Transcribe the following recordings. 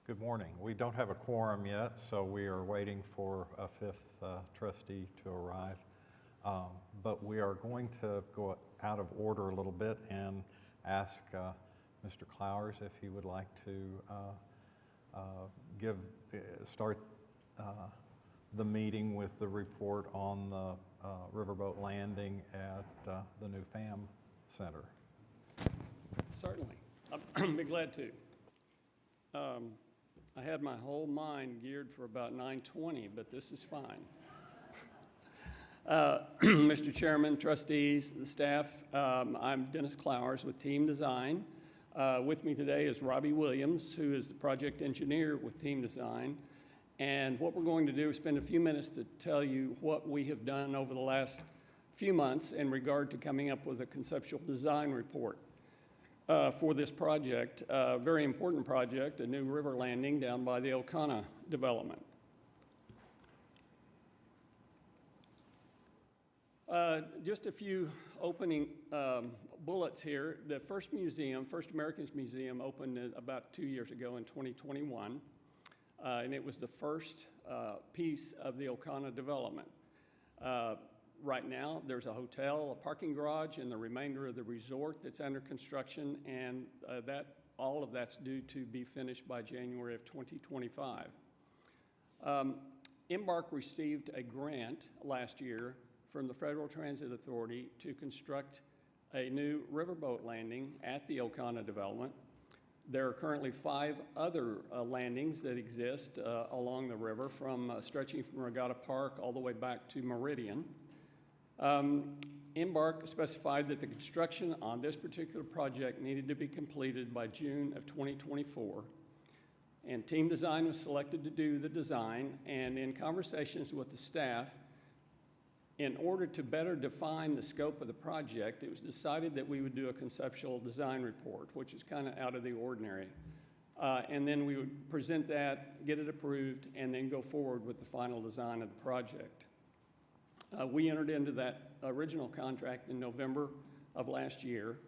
Good morning. We don't have a quorum yet, so we are waiting for a fifth trustee to arrive. But we are going to go out of order a little bit and ask Mr. Clowers if he would like to start the meeting with the report on the riverboat landing at the new FAM Center. Certainly. I'd be glad to. I had my whole mind geared for about 9:20, but this is fine. Mr. Chairman, trustees, the staff, I'm Dennis Clowers with Team Design. With me today is Robbie Williams, who is the project engineer with Team Design. And what we're going to do is spend a few minutes to tell you what we have done over the last few months in regard to coming up with a conceptual design report for this project, a very important project, a new river landing down by the Elkanah development. Just a few opening bullets here. The first museum, First Americans Museum, opened about 2 years ago in 2021, and it was the first piece of the Elkanah development. Right now, there's a hotel, a parking garage, and the remainder of the resort that's under construction, and all of that's due to be finished by January of 2025. Embark received a grant last year from the Federal Transit Authority to construct a new riverboat landing at the Elkanah development. There are currently 5 other landings that exist along the river, stretching from Regatta Park all the way back to Meridian. Embark specified that the construction on this particular project needed to be completed by June of 2024. And Team Design was selected to do the design, and in conversations with the staff, in order to better define the scope of the project, it was decided that we would do a conceptual design report, which is kind of out of the ordinary. And then we would present that, get it approved, and then go forward with the final design of the project. We entered into that original contract in November of last year,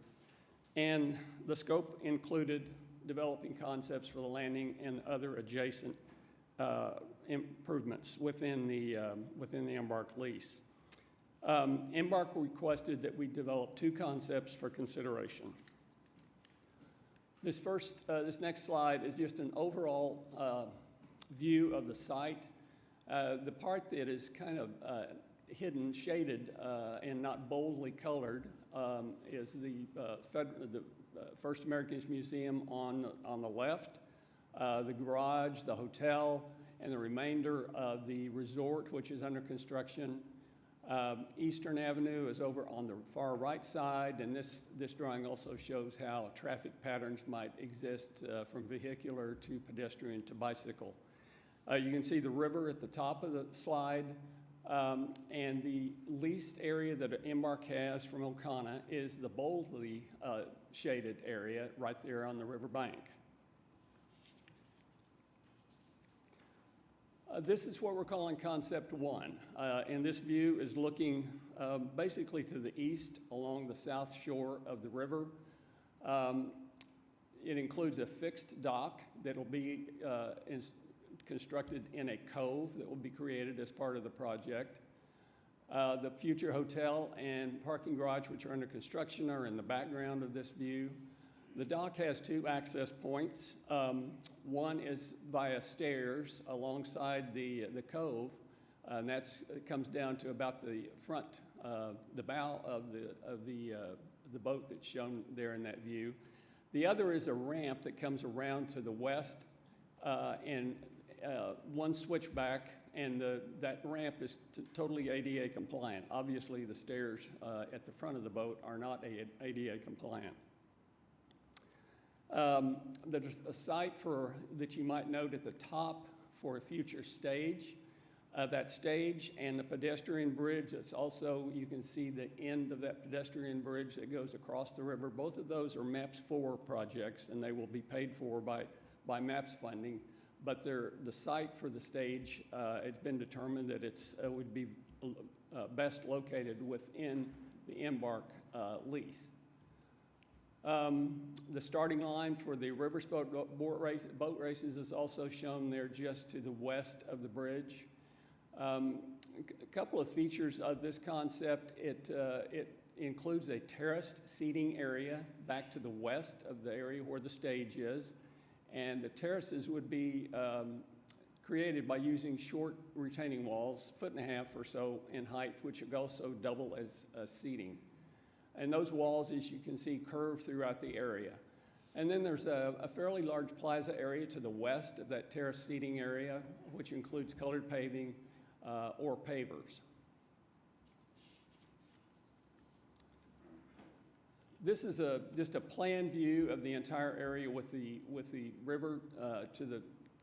and the scope included developing concepts for the landing and other adjacent improvements within the Embark lease. Embark requested that we develop 2 concepts for consideration. This next slide is just an overall view of the site. The part that is kind of hidden, shaded, and not boldly colored is the First Americans Museum on the left, the garage, the hotel, and the remainder of the resort, which is under construction. Eastern Avenue is over on the far right side, and this drawing also shows how traffic patterns might exist from vehicular to pedestrian to bicycle. You can see the river at the top of the slide. And the leased area that Embark has from Elkanah is the boldly shaded area right there on the riverbank. This is what we're calling Concept 1. And this view is looking basically to the east along the south shore of the river. It includes a fixed dock that will be constructed in a cove that will be created as part of the project. The future hotel and parking garage, which are under construction, are in the background of this view. The dock has 2 access points. One is via stairs alongside the cove, and it comes down to about the front, the bow of the boat that's shown there in that view. The other is a ramp that comes around to the west and one switchback, and that ramp is totally ADA compliant. Obviously, the stairs at the front of the boat are not ADA compliant. There's a site that you might note at the top for a future stage. That stage and the pedestrian bridge, that's also, you can see the end of that pedestrian bridge that goes across the river. Both of those are MAPS 4 projects, and they will be paid for by MAPS funding. But the site for the stage, it's been determined that it would be best located within the Embark lease. The starting line for the Rivers boat races is also shown there just to the west of the bridge. A couple of features of this concept, it includes a terraced seating area back to the west of the area where the stage is. And the terraces would be created by using short retaining walls, 1.5 feet or so in height, which would also double as seating. And those walls, as you can see, curve throughout the area. And then there's a fairly large plaza area to the west of that terrace seating area, which includes colored paving or pavers. This is just a plan view of the entire area with the river to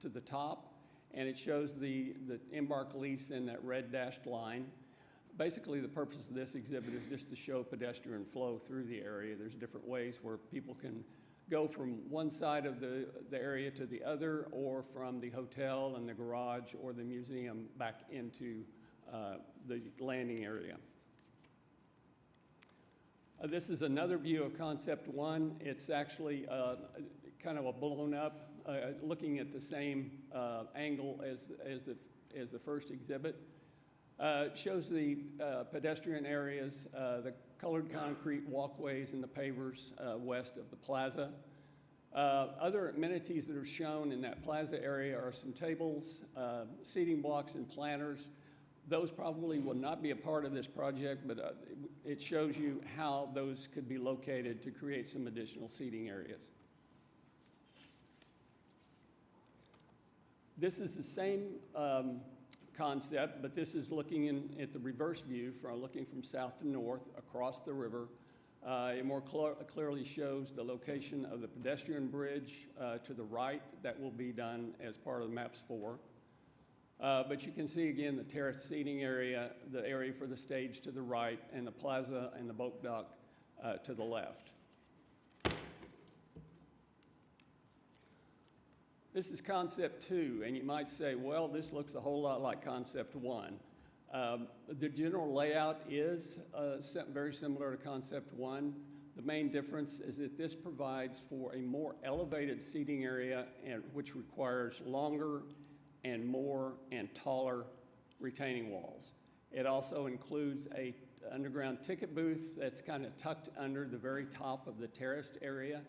the top, and it shows the Embark lease in that red dashed line. Basically, the purpose of this exhibit is just to show pedestrian flow through the area. There's different ways where people can go from one side of the area to the other, or from the hotel and the garage or the museum back into the landing area. This is another view of Concept 1. It's actually kind of a blown up, looking at the same angle as the first exhibit. It shows the pedestrian areas, the colored concrete walkways and the pavers west of the plaza. Other amenities that are shown in that plaza area are some tables, seating blocks and planters. Those probably will not be a part of this project, but it shows you how those could be located to create some additional seating areas. This is the same concept, but this is looking at the reverse view, looking from south to north across the river. It more clearly shows the location of the pedestrian bridge to the right. That will be done as part of MAPS 4. But you can see again the terrace seating area, the area for the stage to the right, and the plaza and the boat dock to the left. This is Concept 2, and you might say, well, this looks a whole lot like Concept 1. The general layout is very similar to Concept 1. The main difference is that this provides for a more elevated seating area, which requires longer and more and taller retaining walls. It also includes an underground ticket booth that's kind of tucked under the very top of the terraced area.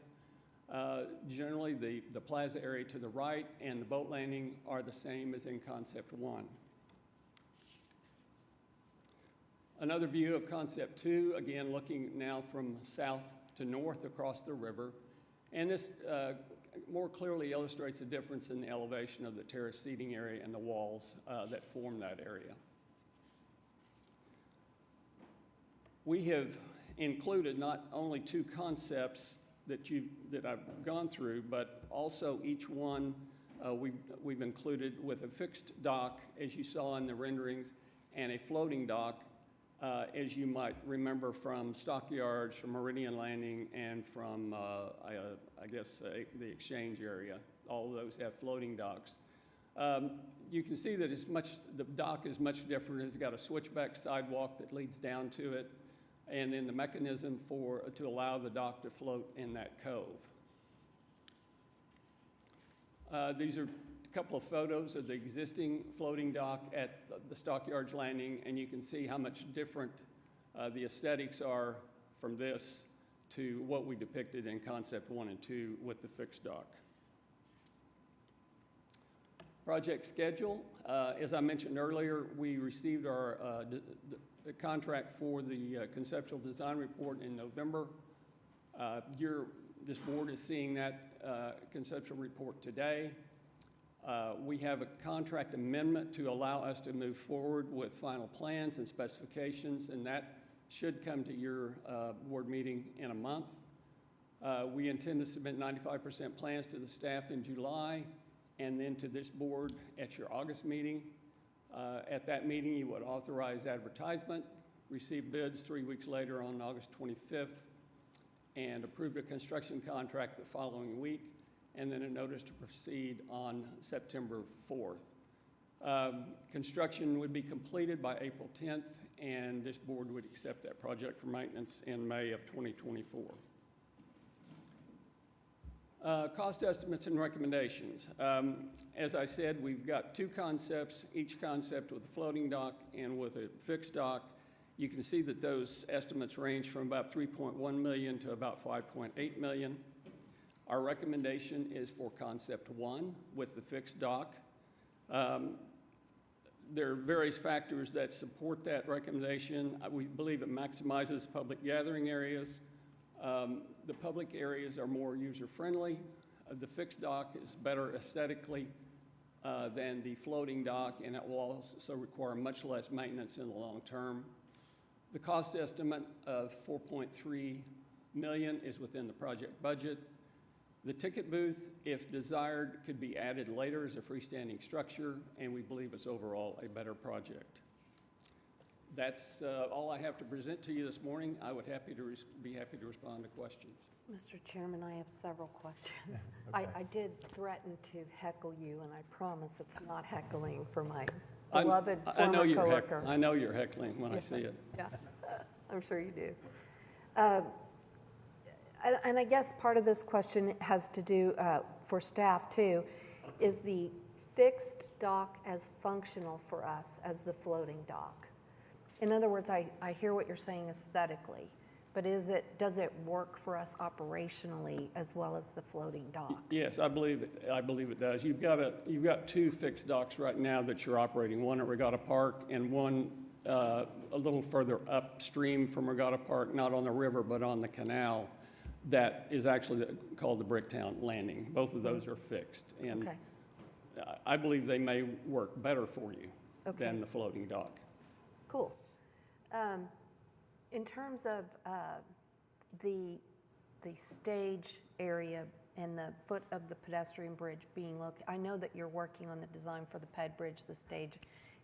Generally, the plaza area to the right and the boat landing are the same as in Concept 1. Another view of Concept 2, again looking now from south to north across the river. And this more clearly illustrates the difference in the elevation of the terrace seating area and the walls that form that area. We have included not only two concepts that I've gone through, but also each one we've included with a fixed dock, as you saw in the renderings, and a floating dock, as you might remember from Stockyards, from Meridian Landing, and from, I guess, the Exchange area. All of those have floating docks. You can see that the dock is much different. It's got a switchback sidewalk that leads down to it, and then the mechanism to allow the dock to float in that cove. These are a couple of photos of the existing floating dock at the Stockyards Landing, and you can see how much different the aesthetics are from this to what we depicted in Concept 1 and 2 with the fixed dock. Project schedule. As I mentioned earlier, we received our the contract for the conceptual design report in November. This board is seeing that conceptual report today. We have a contract amendment to allow us to move forward with final plans and specifications, and that should come to your board meeting in a month. We intend to submit 95% plans to the staff in July, and then to this board at your August meeting. At that meeting, you would authorize advertisement, receive bids 3 weeks later on August 25th, and approve a construction contract the following week, and then a notice to proceed on September 4th. Construction would be completed by April 10th, and this board would accept that project for maintenance in May of 2024. Cost estimates and recommendations. As I said, we've got two concepts, each concept with a floating dock and with a fixed dock. You can see that those estimates range from about 3.1 million to about 5.8 million. Our recommendation is for concept one with the fixed dock. There are various factors that support that recommendation. We believe it maximizes public gathering areas. The public areas are more user-friendly. The fixed dock is better aesthetically than the floating dock, and it will also require much less maintenance in the long term. The cost estimate of 4.3 million is within the project budget. The ticket booth, if desired, could be added later as a freestanding structure, and we believe it's overall a better project. That's all I have to present to you this morning. I would be happy to respond to questions. Mr. Chairman, I have several questions. Okay. I did threaten to heckle you, and I promise it's not heckling for my I beloved know former you're coworker. I know you're heckling when I see it. Yeah, I'm sure you do. And I guess part of this question has to do, for staff too, is the fixed dock as functional for us as the floating dock? In other words, I hear what you're saying aesthetically, but does it work for us operationally as well as the floating dock? Yes, I believe it does. You've got two fixed docks right now that you're operating, one at Regatta Park and one a little further upstream from Regatta Park, not on the river, but on the canal, that is actually called the Bricktown Landing. Both of those are fixed. And Okay. I believe they may work better for you Okay. than the floating dock. Cool. In terms of the stage area and the foot of the pedestrian bridge being located, I know that you're working on the design for the PED Bridge, the stage,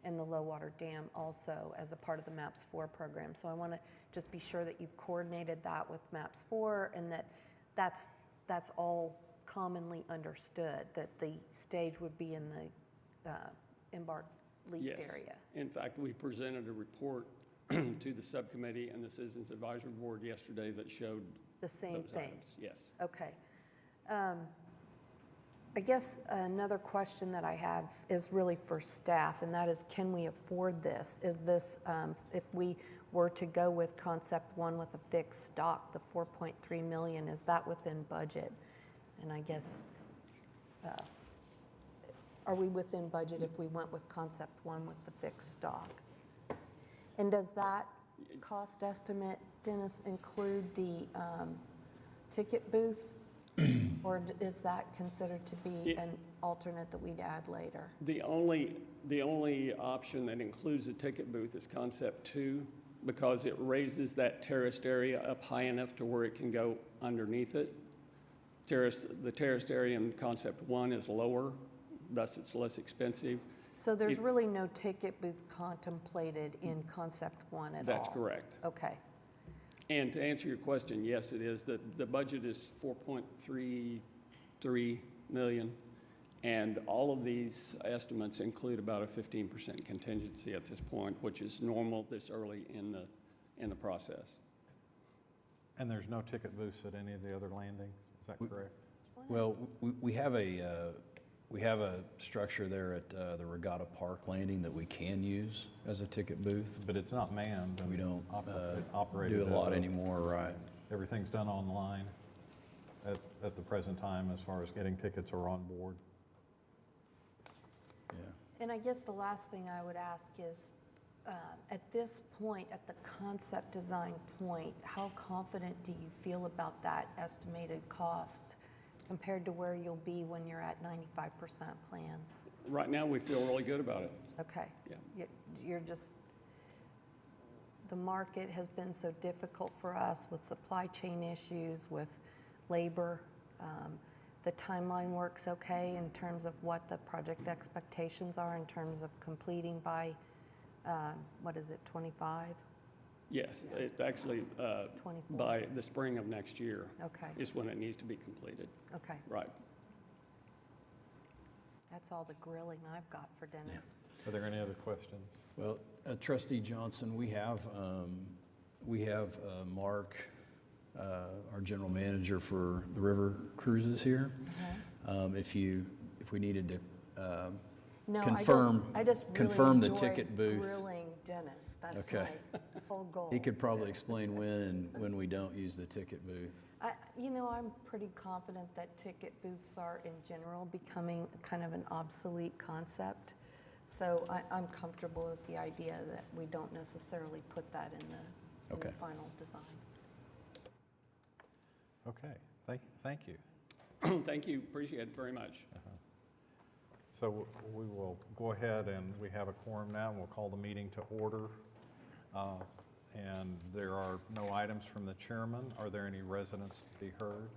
and the low water dam also as a part of the MAPS 4 program. So I want to just be sure that you've coordinated that with MAPS 4 and that that's all commonly understood, that the stage would be in the embarked leased Yes. area. In fact, we presented a report to the subcommittee and the Citizens Advisory Board yesterday that showed The same those thing. items. Yes. Okay. I guess another question that I have is really for staff, and that is, can we afford this? Is this, if we were to go with concept one with a fixed stock, the 4.3 million, is that within budget? And I guess, are we within budget if we went with concept one with the fixed stock? And does that cost estimate, Dennis, include the ticket booth? Or is that considered to be an alternate that we'd add later? The only option that includes a ticket booth is concept two, because it raises that terraced area up high enough to where it can go underneath it. The terraced area in concept one is lower, thus it's less expensive. So there's really no ticket booth contemplated in concept one at all? That's correct. Okay. And to answer your question, yes, it is. The budget is 4.33 million, and all of these estimates include about a 15% contingency at this point, which is normal this early in the process. And there's no ticket booths at any of the other landings, is that correct? Well, we have a structure there at the Regatta Park landing that we can use as a ticket booth. But it's not manned. and We don't operated do a as lot anymore, right? Everything's done online at the present time as far as getting tickets or on board. Yeah. And I guess the last thing I would ask is, at this point, at the concept design point, how confident do you feel about that estimated cost compared to where you'll be when you're at 95% plans? Right now, we feel really good about it. Okay. Yeah. You're just, the market has been so difficult for us with supply chain issues, with labor. The timeline works okay in terms of what the project expectations are in terms of completing by, what is it, 25? Yes, it actually, 24. by the spring of next year Okay, is when it needs to be completed. okay. Right. That's all the grilling I've got for Dennis. Are there any other questions? Well, Trustee Johnson, we have Mark our general manager for the river cruises here. If we needed to No, confirm I just really confirm the enjoy ticket booth. grilling Dennis. That's Okay. my whole goal. He could probably explain when we don't use the ticket booth. I'm pretty confident that ticket booths are, in general, becoming kind of an obsolete concept. So I'm comfortable with the idea that we don't necessarily put that in the Okay. final design. Okay, thank you. Thank you, appreciate it very much. So we will go ahead and we have a quorum now, and we'll call the meeting to order. And there are no items from the chairman. Are there any residents to be heard?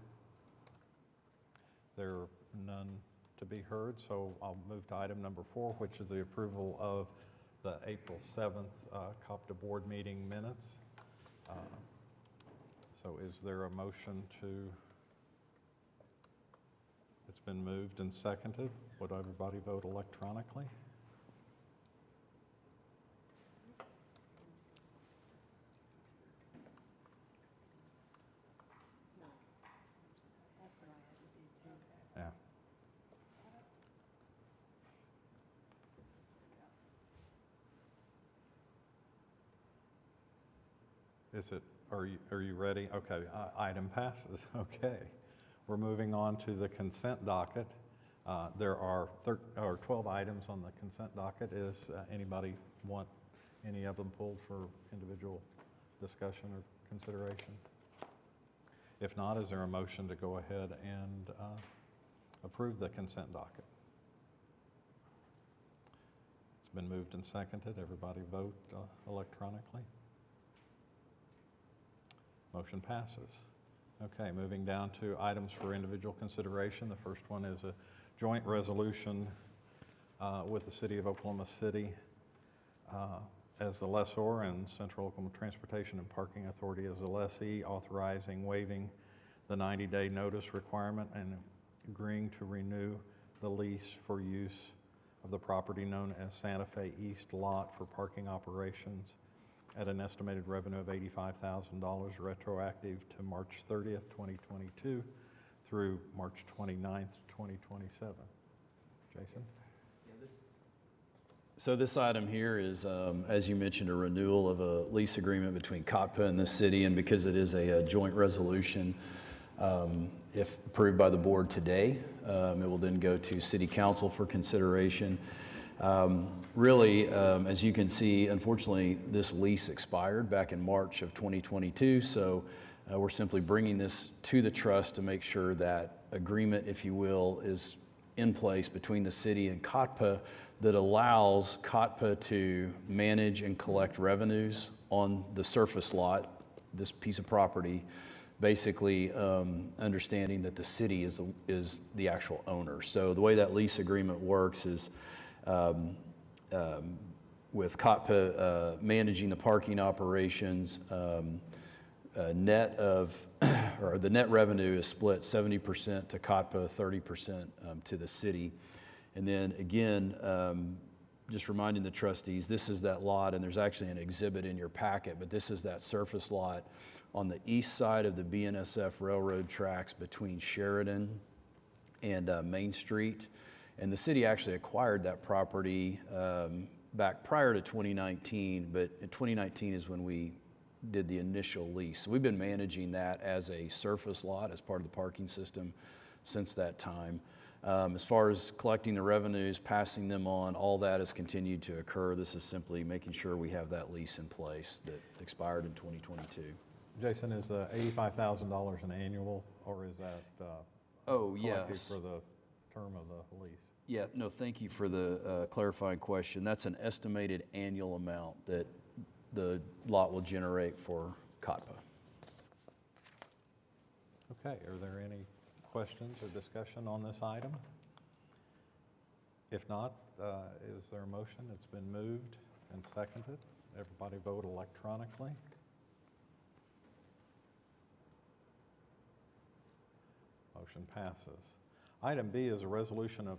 There are none to be heard, so I'll move to item number 4, which is the approval of the April 7th COPTA board meeting minutes. So is there a motion to? It's been moved and seconded. Would everybody vote electronically? Yeah. Are you ready? Okay, item passes. Okay. We're moving on to the consent docket. There are 12 items on the consent docket. Is anybody want any of them pulled for individual discussion or consideration? If not, is there a motion to go ahead and approve the consent docket? It's been moved and seconded. Everybody vote electronically. Motion passes. Okay, moving down to items for individual consideration. The first one is a joint resolution with the City of Oklahoma City as the lessor and Central Oklahoma Transportation and Parking Authority as the lessee, authorizing waiving the 90-day notice requirement and agreeing to renew the lease for use of the property known as Santa Fe East Lot for parking operations at an estimated revenue of $85,000 retroactive to March 30th, 2022 through March 29th, 2027. Jason? So this item here is, as you mentioned, a renewal of a lease agreement between COTPA and the city, and because it is a joint resolution, if approved by the board today, it will then go to City Council for consideration. Really, as you can see, unfortunately, this lease expired back in March of 2022, so we're simply bringing this to the trust to make sure that agreement, if you will, is in place between the city and COTPA that allows COTPA to manage and collect revenues on the surface lot, this piece of property, basically understanding that the city is the actual owner. So the way that lease agreement works is with COTPA managing the parking operations, net of, or the net revenue is split 70% to COTPA, 30% to the city. And then again, just reminding the trustees, this is that lot, and there's actually an exhibit in your packet, but this is that surface lot on the east side of the BNSF railroad tracks between Sheridan and Main Street. And the city actually acquired that property back prior to 2019, but in 2019 is when we did the initial lease. So we've been managing that as a surface lot as part of the parking system since that time. As far as collecting the revenues, passing them on, all that has continued to occur. This is simply making sure we have that lease in place that expired in 2022. Jason, is the $85,000 an annual, or is that collected Yes. for the term of the lease? Yeah, no, thank you for the clarifying question. That's an estimated annual amount that the lot will generate for COTPA. Okay, are there any questions or discussion on this item? If not, is there a motion? It's been moved and seconded. Everybody vote electronically. Motion passes. Item B is a resolution of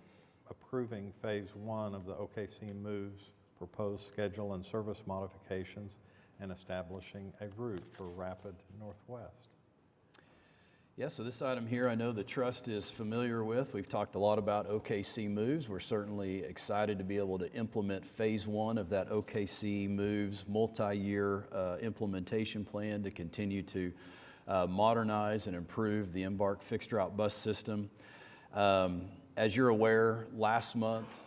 approving Phase 1 of the OKC Moves proposed schedule and service modifications and establishing a route for Rapid Northwest. Yeah, so this item here, I know the trust is familiar with. We've talked a lot about OKC Moves. We're certainly excited to be able to implement phase one of that OKC Moves multi-year implementation plan to continue to modernize and improve the Embark fixed route bus system. As you're aware, last month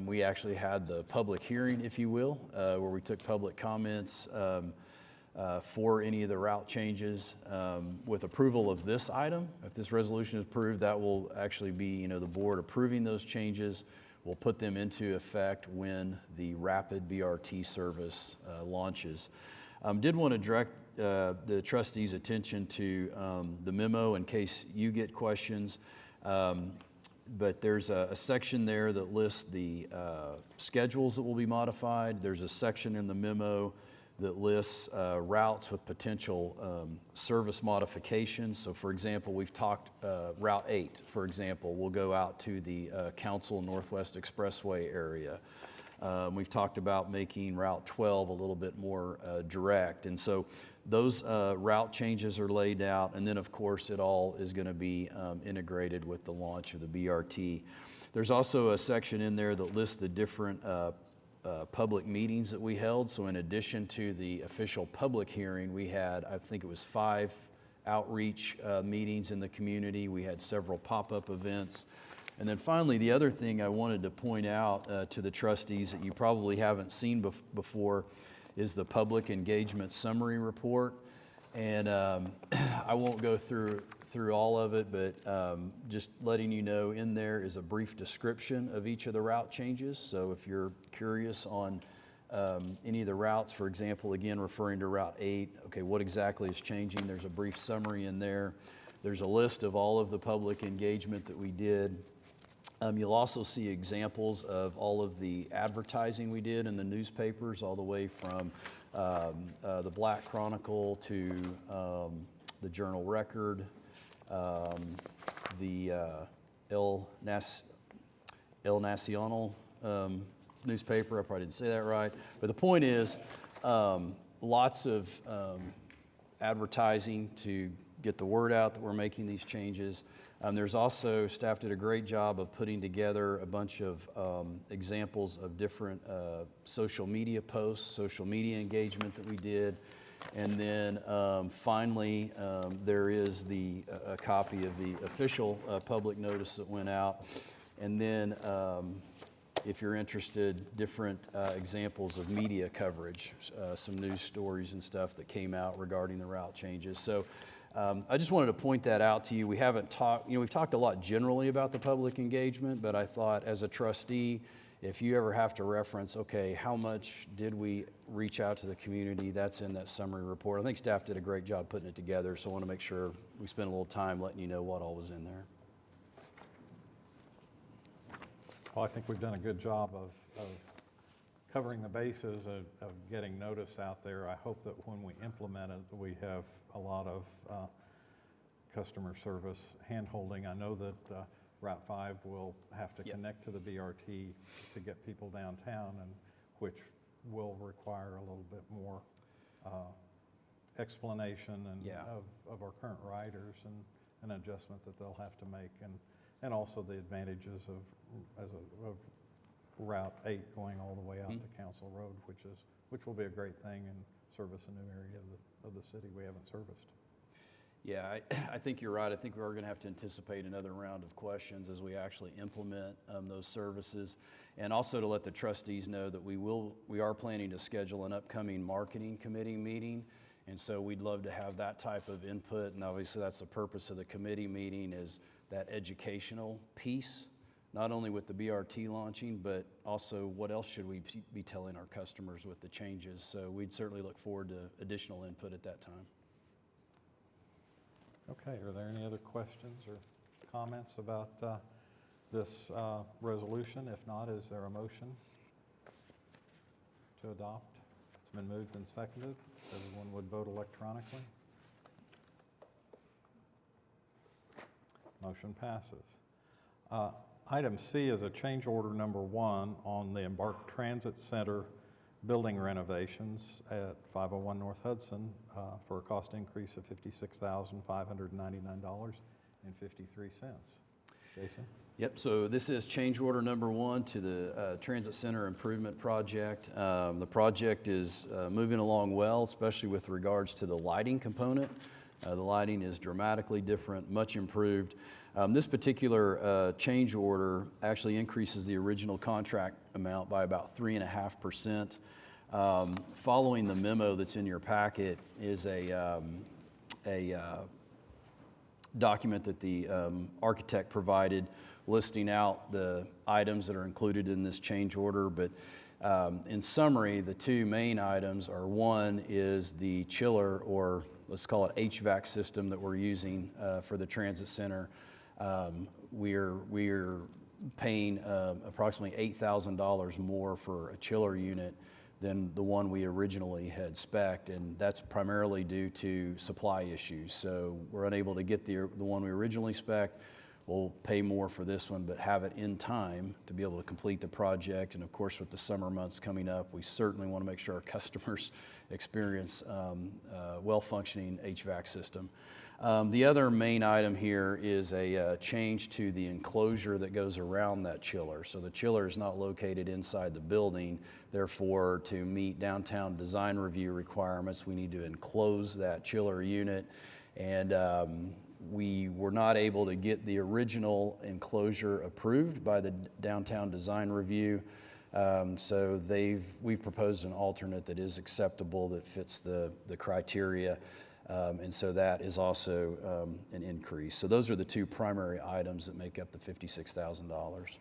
we actually had the public hearing, if you will, where we took public comments for any of the route changes. With approval of this item, if this resolution is approved, that will actually be, the board approving those changes. We'll put them into effect when the rapid BRT service launches. Did want to direct the trustees' attention to the memo in case you get questions. But there's a section there that lists the schedules that will be modified. There's a section in the memo that lists routes with potential service modifications. So for example, we've talked Route 8, for example, will go out to the Council Northwest Expressway area. We've talked about making Route 12 a little bit more direct. And so those route changes are laid out. And then of course, it all is going to be integrated with the launch of the BRT. There's also a section in there that lists the different public meetings that we held. So in addition to the official public hearing, we had, I think it was 5 outreach meetings in the community. We had several pop-up events. And then finally, the other thing I wanted to point out to the trustees that you probably haven't seen before is the public engagement summary report. And I won't go through all of it, but just letting you know, in there is a brief description of each of the route changes. So if you're curious on any of the routes, for example, again, referring to Route 8, okay, what exactly is changing? There's a brief summary in there. There's a list of all of the public engagement that we did. You'll also see examples of all of the advertising we did in the newspapers, all the way from the Black Chronicle to the Journal Record, the El Nacional newspaper. I probably didn't say that right. But the point is, lots of advertising to get the word out that we're making these changes. There's also, staff did a great job of putting together a bunch of examples of different social media posts, social media engagement that we did. And then finally, there is a copy of the official public notice that went out. And then if you're interested, different examples of media coverage, some news stories and stuff that came out regarding the route changes. So I just wanted to point that out to you. We haven't talked, we've talked a lot generally about the public engagement, but I thought as a trustee, if you ever have to reference, okay, how much did we reach out to the community, that's in that summary report. I think staff did a great job putting it together, so I want to make sure we spend a little time letting you know what all was in there. Well, I think we've done a good job of covering the bases of getting notice out there. I hope that when we implement it, we have a lot of customer service hand-holding. I know that Route 5 will have to connect to the BRT to get people downtown, and which will require a little bit more explanation and of our current riders and an adjustment that they'll have to make, and also the advantages of Route 8 going all the way out to Council Road, which will be a great thing and service a new area of the city we haven't serviced. Yeah, I think you're right. I think we're going to have to anticipate another round of questions as we actually implement those services. And also to let the trustees know that we are planning to schedule an upcoming marketing committee meeting. And so we'd love to have that type of input. And obviously that's the purpose of the committee meeting, is that educational piece, not only with the BRT launching, but also what else should we be telling our customers with the changes. So we'd certainly look forward to additional input at that time. Okay, are there any other questions or comments about this resolution? If not, is there a motion to adopt? It's been moved and seconded. Everyone would vote electronically. Motion passes. Item C is a change order number 1 on the Embark Transit Center building renovations at 501 North Hudson for a cost increase of $56,599.53. Jason? Yep, so this is change order number 1 to the Transit Center Improvement Project. The project is moving along well, especially with regards to the lighting component. The lighting is dramatically different, much improved. This particular change order actually increases the original contract amount by about 3.5%. Following the memo that's in your packet is a document that the architect provided listing out the items that are included in this change order. But in summary, the two main items are, one is the chiller, or let's call it HVAC system, that we're using for the transit center. We're paying approximately $8,000 more for a chiller unit than the one we originally had spec'd, and that's primarily due to supply issues. So we're unable to get the one we originally spec'd. We'll pay more for this one, but have it in time to be able to complete the project. And of course, with the summer months coming up, we certainly want to make sure our customers experience well-functioning HVAC system. The other main item here is a change to the enclosure that goes around that chiller. So the chiller is not located inside the building. Therefore, to meet downtown design review requirements, we need to enclose that chiller unit. And we were not able to get the original enclosure approved by the downtown design review. So we've proposed an alternate that is acceptable, that fits the criteria. And so that is also an increase. So those are the two primary items that make up the $56,000.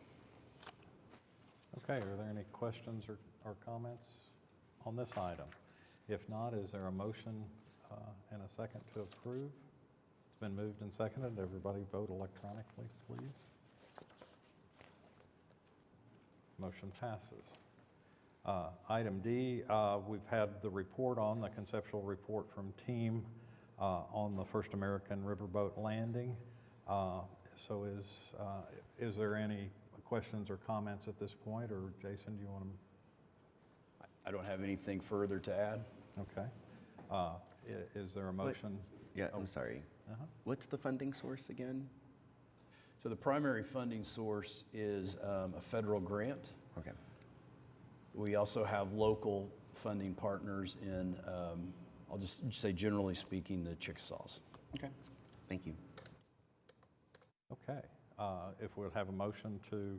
Okay, are there any questions or comments on this item? If not, is there a motion and a second to approve? It's been moved and seconded. Everybody vote electronically, please. Motion passes. Item D, we've had the report on, the conceptual report from team on the First American Riverboat Landing. So is there any questions or comments at this point, or Jason, do you want to? I don't have anything further to add. Okay. Is there a motion? Yeah, I'm sorry. What's the funding source again? So the primary funding source is a federal grant. Okay. We also have local funding partners in, I'll just say generally speaking, the Chickasaws. Okay. Thank you. Okay. If we'll have a motion to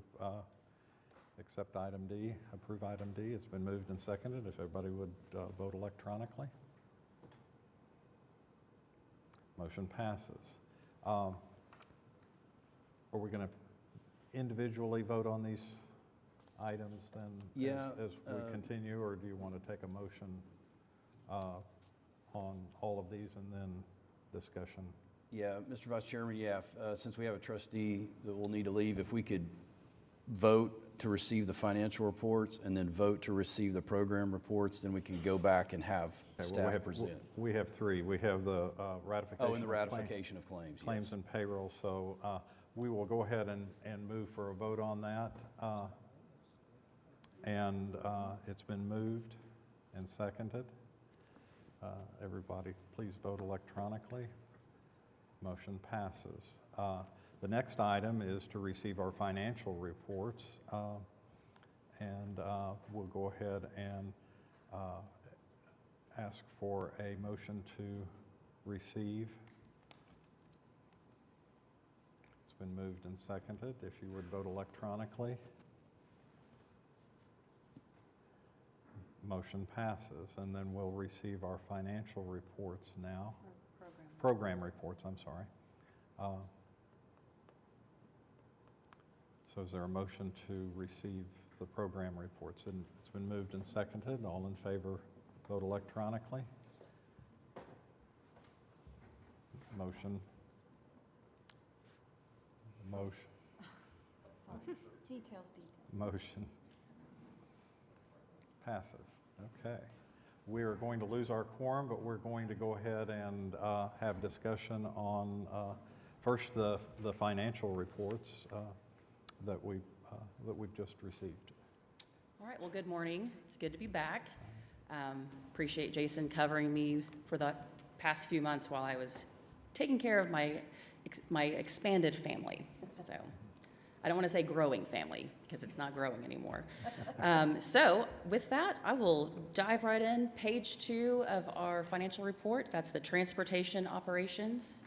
accept item D, approve item D, it's been moved and seconded. If everybody would vote electronically. Motion passes. Are we going to individually vote on these items then as we continue, or do you want to take a motion on all of these and then discussion? Yeah, Mr. Vice Chairman, since we have a trustee that will need to leave, if we could vote to receive the financial reports and then vote to receive the program reports, then we can go back and have staff present. We have three. We have the ratification. Oh, and the ratification of claims. Claims yes. and payroll. So we will go ahead and move for a vote on that. And it's been moved and seconded. Everybody, please vote electronically. Motion passes. The next item is to receive our financial reports. And we'll go ahead and ask for a motion to receive. It's been moved and seconded. If you would vote electronically. Motion passes, and then we'll receive our financial reports now. Program reports, I'm sorry. So is there a motion to receive the program reports? And it's been moved and seconded. All in favor, vote electronically. Motion. Details. Motion passes. Okay. We are going to lose our quorum, but we're going to go ahead and have discussion on first the financial reports that we've just received. All right, well, good morning. It's good to be back. Appreciate Jason covering me for the past few months while I was taking care of my expanded family. So I don't want to say growing family because it's not growing anymore. So with that, I will dive right in. Page 2 of our financial report, that's the transportation operations.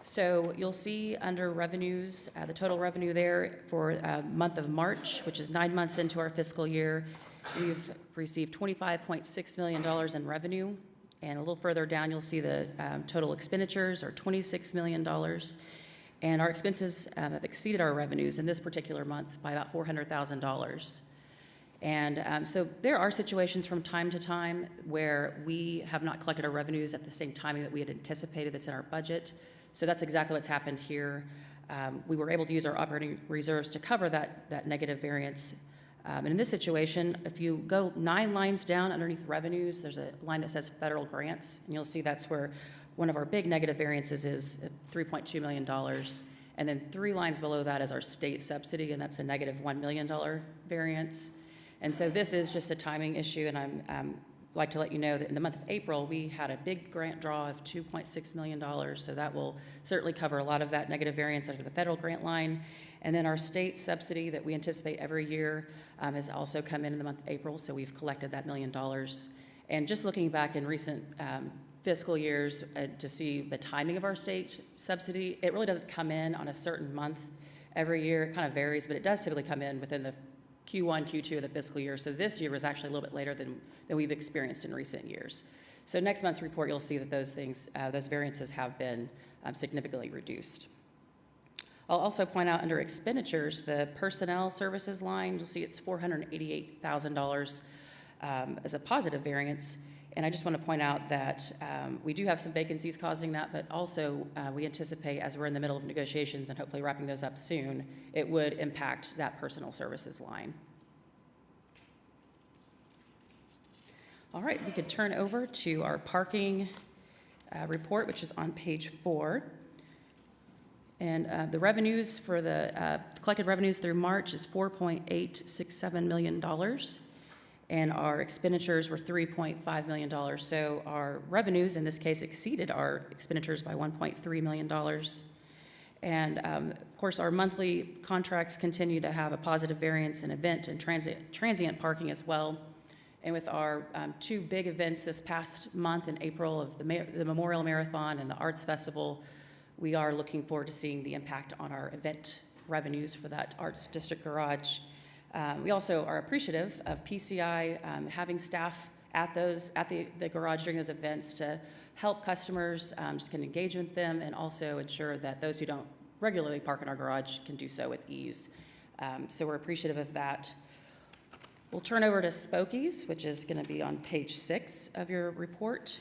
So you'll see under revenues, the total revenue there for month of March, which is 9 months into our fiscal year, we've received $25.6 million in revenue. And a little further down, you'll see the total expenditures are $26 million. And our expenses have exceeded our revenues in this particular month by about $400,000. And so there are situations from time to time where we have not collected our revenues at the same timing that we had anticipated that's in our budget. So that's exactly what's happened here. We were able to use our operating reserves to cover that negative variance. And in this situation, if you go 9 lines down underneath revenues, there's a line that says federal grants, and you'll see that's where one of our big negative variances is $3.2 million. And then 3 lines below that is our state subsidy, and that's a negative $1 million variance. And so this is just a timing issue, and I'm like to let you know that in the month of April, we had a big grant draw of $2.6 million, so that will certainly cover a lot of that negative variance under the federal grant line. And then our state subsidy that we anticipate every year has also come in the month of April, so we've collected that $1 million. And just looking back in recent fiscal years to see the timing of our state subsidy, it really doesn't come in on a certain month every year. It kind of varies, but it does typically come in within the Q1, Q2 of the fiscal year. So this year was actually a little bit later than we've experienced in recent years. So next month's report, you'll see that those variances have been significantly reduced. I'll also point out under expenditures, the personnel services line, you'll see it's $488,000 as a positive variance. And I just want to point out that we do have some vacancies causing that, but also we anticipate, as we're in the middle of negotiations and hopefully wrapping those up soon, it would impact that personnel services line. All right, we could turn over to our parking report, which is on page 4. And the revenues for the collected revenues through March is $4.867 million. And our expenditures were $3.5 million. So our revenues, in this case, exceeded our expenditures by $1.3 million. And of course, our monthly contracts continue to have a positive variance in event and transient parking as well. And with our 2 big events this past month in April of the Memorial Marathon and the Arts Festival, we are looking forward to seeing the impact on our event revenues for that Arts District Garage. We also are appreciative of PCI having staff at the garage during those events to help customers just can engage with them and also ensure that those who don't regularly park in our garage can do so with ease. So we're appreciative of that. We'll turn over to Spokies, which is going to be on page 6 of your report.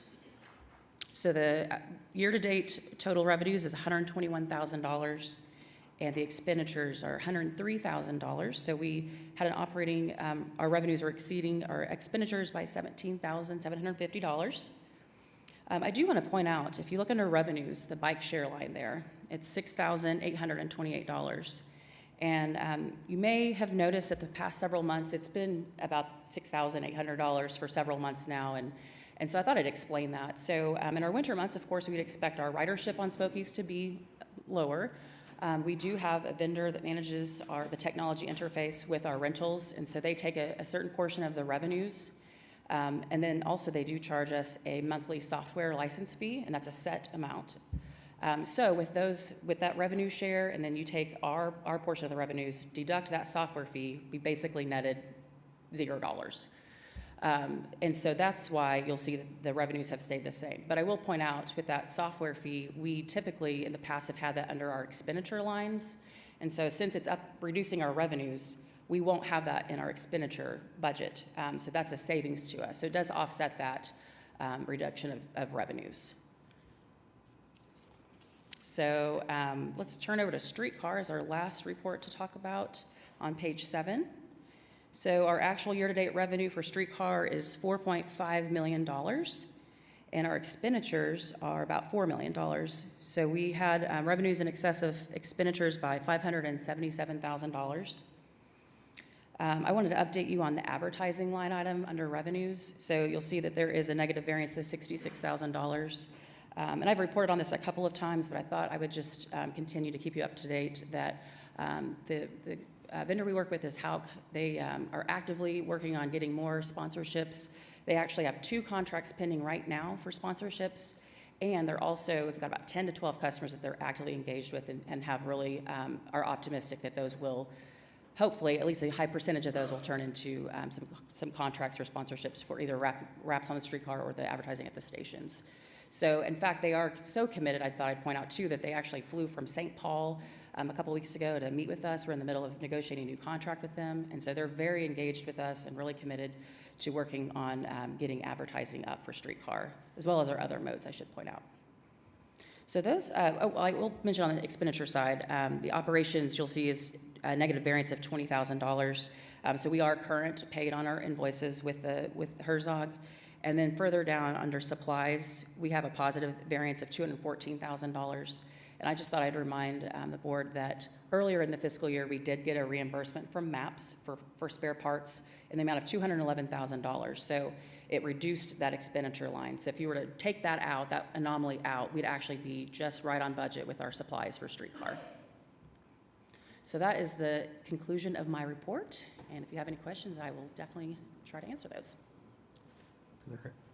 So the year-to-date total revenues is $121,000. And the expenditures are $103,000. So we had an operating, our revenues were exceeding our expenditures by $17,750. I do want to point out, if you look under revenues, the bike share line there, it's $6,828. And you may have noticed that the past several months, it's been about $6,800 for several months now. And so I thought I'd explain that. So in our winter months, of course, we'd expect our ridership on Spokies to be lower. We do have a vendor that manages the technology interface with our rentals, and so they take a certain portion of the revenues. And then also they do charge us a monthly software license fee, and that's a set amount. So with that revenue share, and then you take our portion of the revenues, deduct that software fee, we basically netted $0. And so that's why you'll see that the revenues have stayed the same. But I will point out with that software fee, we typically in the past have had that under our expenditure lines. And so since it's reducing our revenues, we won't have that in our expenditure budget. So that's a savings to us. So it does offset that reduction of revenues. So let's turn over to streetcar as our last report to talk about on page 7. So our actual year-to-date revenue for streetcar is $4.5 million, and our expenditures are about $4 million. So we had revenues in excess of expenditures by $577,000. I wanted to update you on the advertising line item under revenues. So you'll see that there is a negative variance of $66,000. And I've reported on this a couple of times, but I thought I would just continue to keep you up to date that the vendor we work with is Hauk. They are actively working on getting more sponsorships. They actually have 2 contracts pending right now for sponsorships. And they're also, we've got about 10 to 12 customers that they're actively engaged with and have really, are optimistic that those will, hopefully, at least a high percentage of those will turn into some contracts or sponsorships for either wraps on the streetcar or the advertising at the stations. So in fact, they are so committed, I thought I'd point out too, that they actually flew from St. Paul a couple weeks ago to meet with us. We're in the middle of negotiating a new contract with them. And so they're very engaged with us and really committed to working on getting advertising up for streetcar, as well as our other modes, I should point out. So those, I will mention on the expenditure side, the operations you'll see is a negative variance of $20,000. So we are current paid on our invoices with Herzog. And then further down under supplies, we have a positive variance of $214,000. And I just thought I'd remind the board that earlier in the fiscal year, we did get a reimbursement from MAPS for spare parts in the amount of $211,000. So it reduced that expenditure line. So if you were to take that out, that anomaly out, we'd actually be just right on budget with our supplies for streetcar. So that is the conclusion of my report. And if you have any questions, I will definitely try to answer those.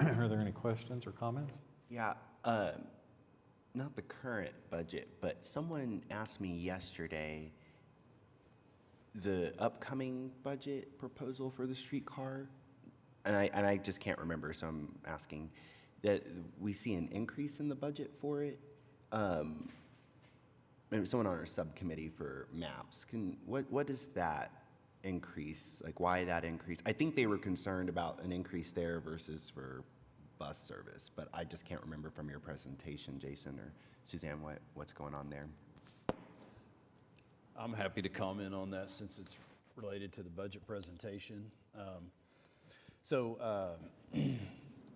Are there any questions or comments? Yeah, not the current budget, but someone asked me yesterday the upcoming budget proposal for the streetcar, and I just can't remember, so I'm asking that we see an increase in the budget for it. Maybe someone on our subcommittee for MAPS, what is that increase, like why that increase? I think they were concerned about an increase there versus for bus service, but I just can't remember from your presentation, Jason or Suzanne, what's going on there. I'm happy to comment on that since it's related to the budget presentation.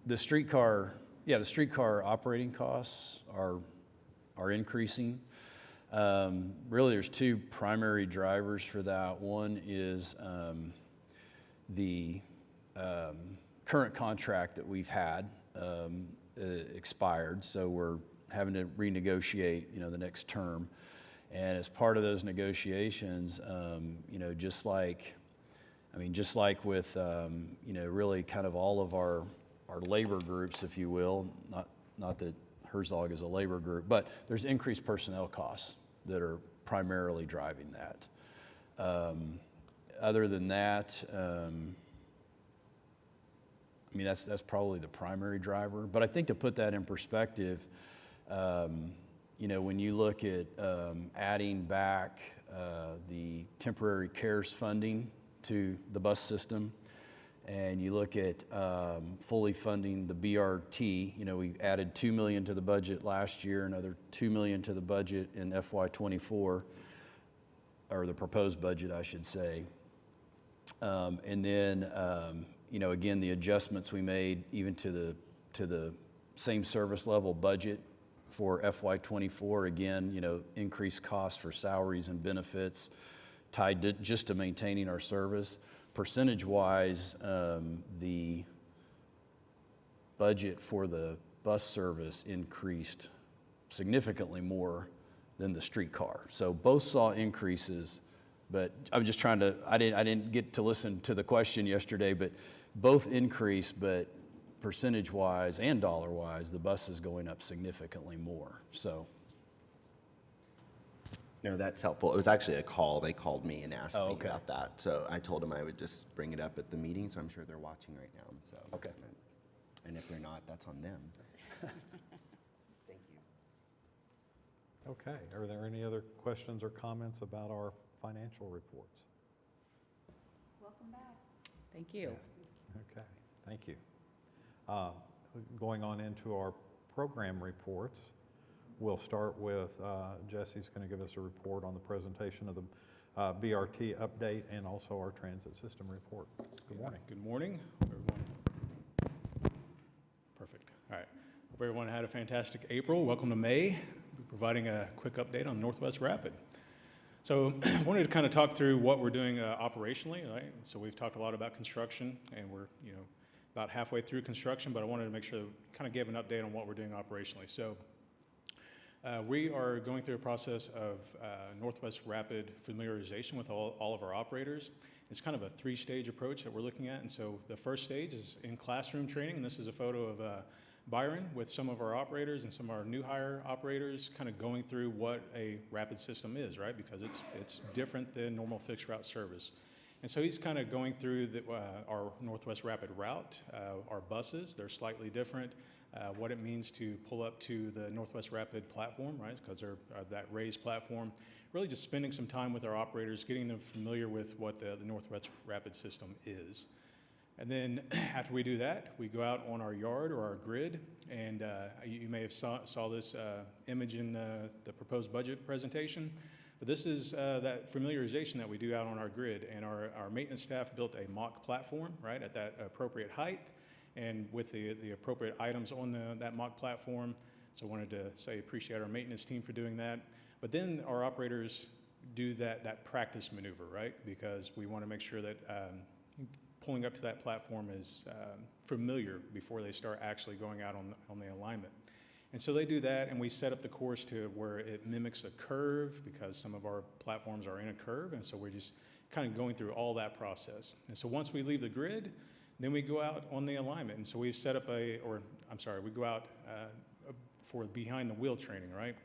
The streetcar operating costs are increasing. Really, there's 2 primary drivers for that. One is the current contract that we've had expired, so we're having to renegotiate, the next term. And as part of those negotiations, just like with, really kind of all of our labor groups, if you will, not that Herzog is a labor group, but there's increased personnel costs that are primarily driving that. Other than that, that's probably the primary driver. But I think to put that in perspective, when you look at adding back the temporary CARES funding to the bus system, and you look at fully funding the BRT, we added $2 million to the budget last year, another $2 million to the budget in FY24, or the proposed budget, I should say. And then, again, the adjustments we made even to the same service level budget for FY24, again, increased costs for salaries and benefits tied just to maintaining our service. Percentage-wise, the budget for the bus service increased significantly more than the streetcar. So both saw increases, but I'm just trying to, I didn't get to listen to the question yesterday, but both increased, but percentage-wise and dollar-wise, the bus is going up significantly more, so. No, that's helpful. It was actually a call. They called me and asked me okay. about that. So I told them I would just bring it up at the meeting, so I'm sure they're watching right now. So Okay. And if they're not, that's on them. Thank you. Okay, are there any other questions or comments about our financial reports? Thank you. Okay, thank you. Going on into our program reports, we'll start with, Jesse's going to give us a report on the presentation of the BRT update and also our transit system report. Good morning. Good morning, everyone. Perfect. All right. Hope everyone had a fantastic April. Welcome to May. We'll be providing a quick update on Northwest Rapid. So I wanted to kind of talk through what we're doing operationally, right? So we've talked a lot about construction, and we're, about halfway through construction, but I wanted to make sure that we kind of gave an update on what we're doing operationally. So we are going through a process of Northwest Rapid familiarization with all of our operators. It's kind of a three-stage approach that we're looking at. And so the first stage is in classroom training, and this is a photo of Byron with some of our operators and some of our new hire operators kind of going through what a rapid system is, right? Because it's different than normal fixed route service. And so he's kind of going through our Northwest Rapid route, our buses, they're slightly different, what it means to pull up to the Northwest Rapid platform, right? Because they're that raised platform. Really just spending some time with our operators, getting them familiar with what the Northwest Rapid system is. And then after we do that, we go out on our yard or our grid, and you may have saw this image in the proposed budget presentation. But this is that familiarization that we do out on our grid, and our maintenance staff built a mock platform, right, at that appropriate height, and with the appropriate items on that mock platform. So I wanted to say appreciate our maintenance team for doing that. But then our operators do that practice maneuver, right, because we want to make sure that pulling up to that platform is familiar before they start actually going out on the alignment. And so they do that, and we set up the course to where it mimics a curve, because some of our platforms are in a curve, and so we're just kind of going through all that process. And so once we leave the grid, then we go out on the alignment. And so we've set up we go out for behind the wheel training, right?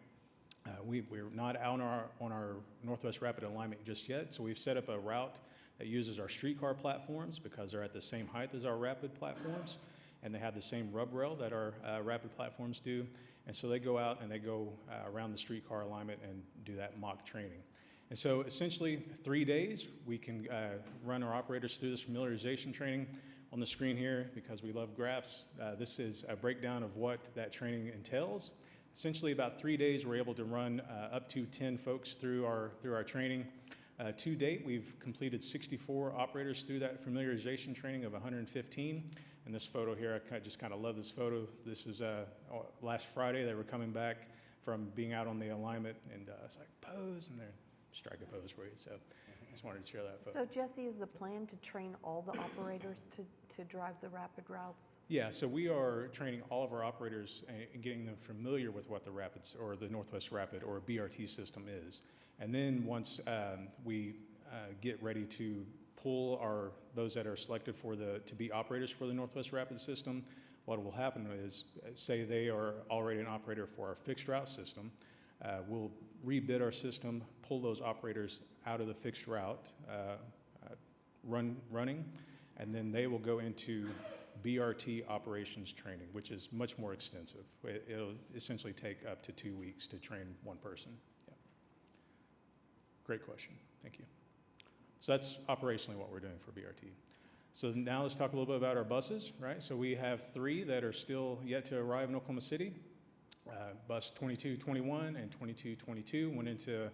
We're not out on our Northwest Rapid alignment just yet, so we've set up a route that uses our streetcar platforms because they're at the same height as our rapid platforms, and they have the same rub rail that our rapid platforms do. And so they go out and they go around the streetcar alignment and do that mock training. And so essentially 3 days, we can run our operators through this familiarization training. On the screen here, because we love graphs, this is a breakdown of what that training entails. Essentially about 3 days, we're able to run up to 10 folks through our training. To date, we've completed 64 operators through that familiarization training of 115. And this photo here, I just kind of love this photo. This is last Friday. They were coming back from being out on the alignment, and it's like, pose, and they're strike a pose for you. So I just wanted to share that photo. So Jesse, is the plan to train all the operators to drive the rapid routes? Yeah, so we are training all of our operators and getting them familiar with what the Rapids or the Northwest Rapid or BRT system is. And then once we get ready to pull those that are selected to be operators for the Northwest Rapid system, what will happen is, say they are already an operator for our fixed route system, we'll rebid our system, pull those operators out of the fixed route running, and then they will go into BRT operations training, which is much more extensive. It'll essentially take up to 2 weeks to train one person. Yeah. Great question. Thank you. So that's operationally what we're doing for BRT. So now let's talk a little bit about our buses, right? So we have 3 that are still yet to arrive in Oklahoma City. Bus 2221 and 2222 went into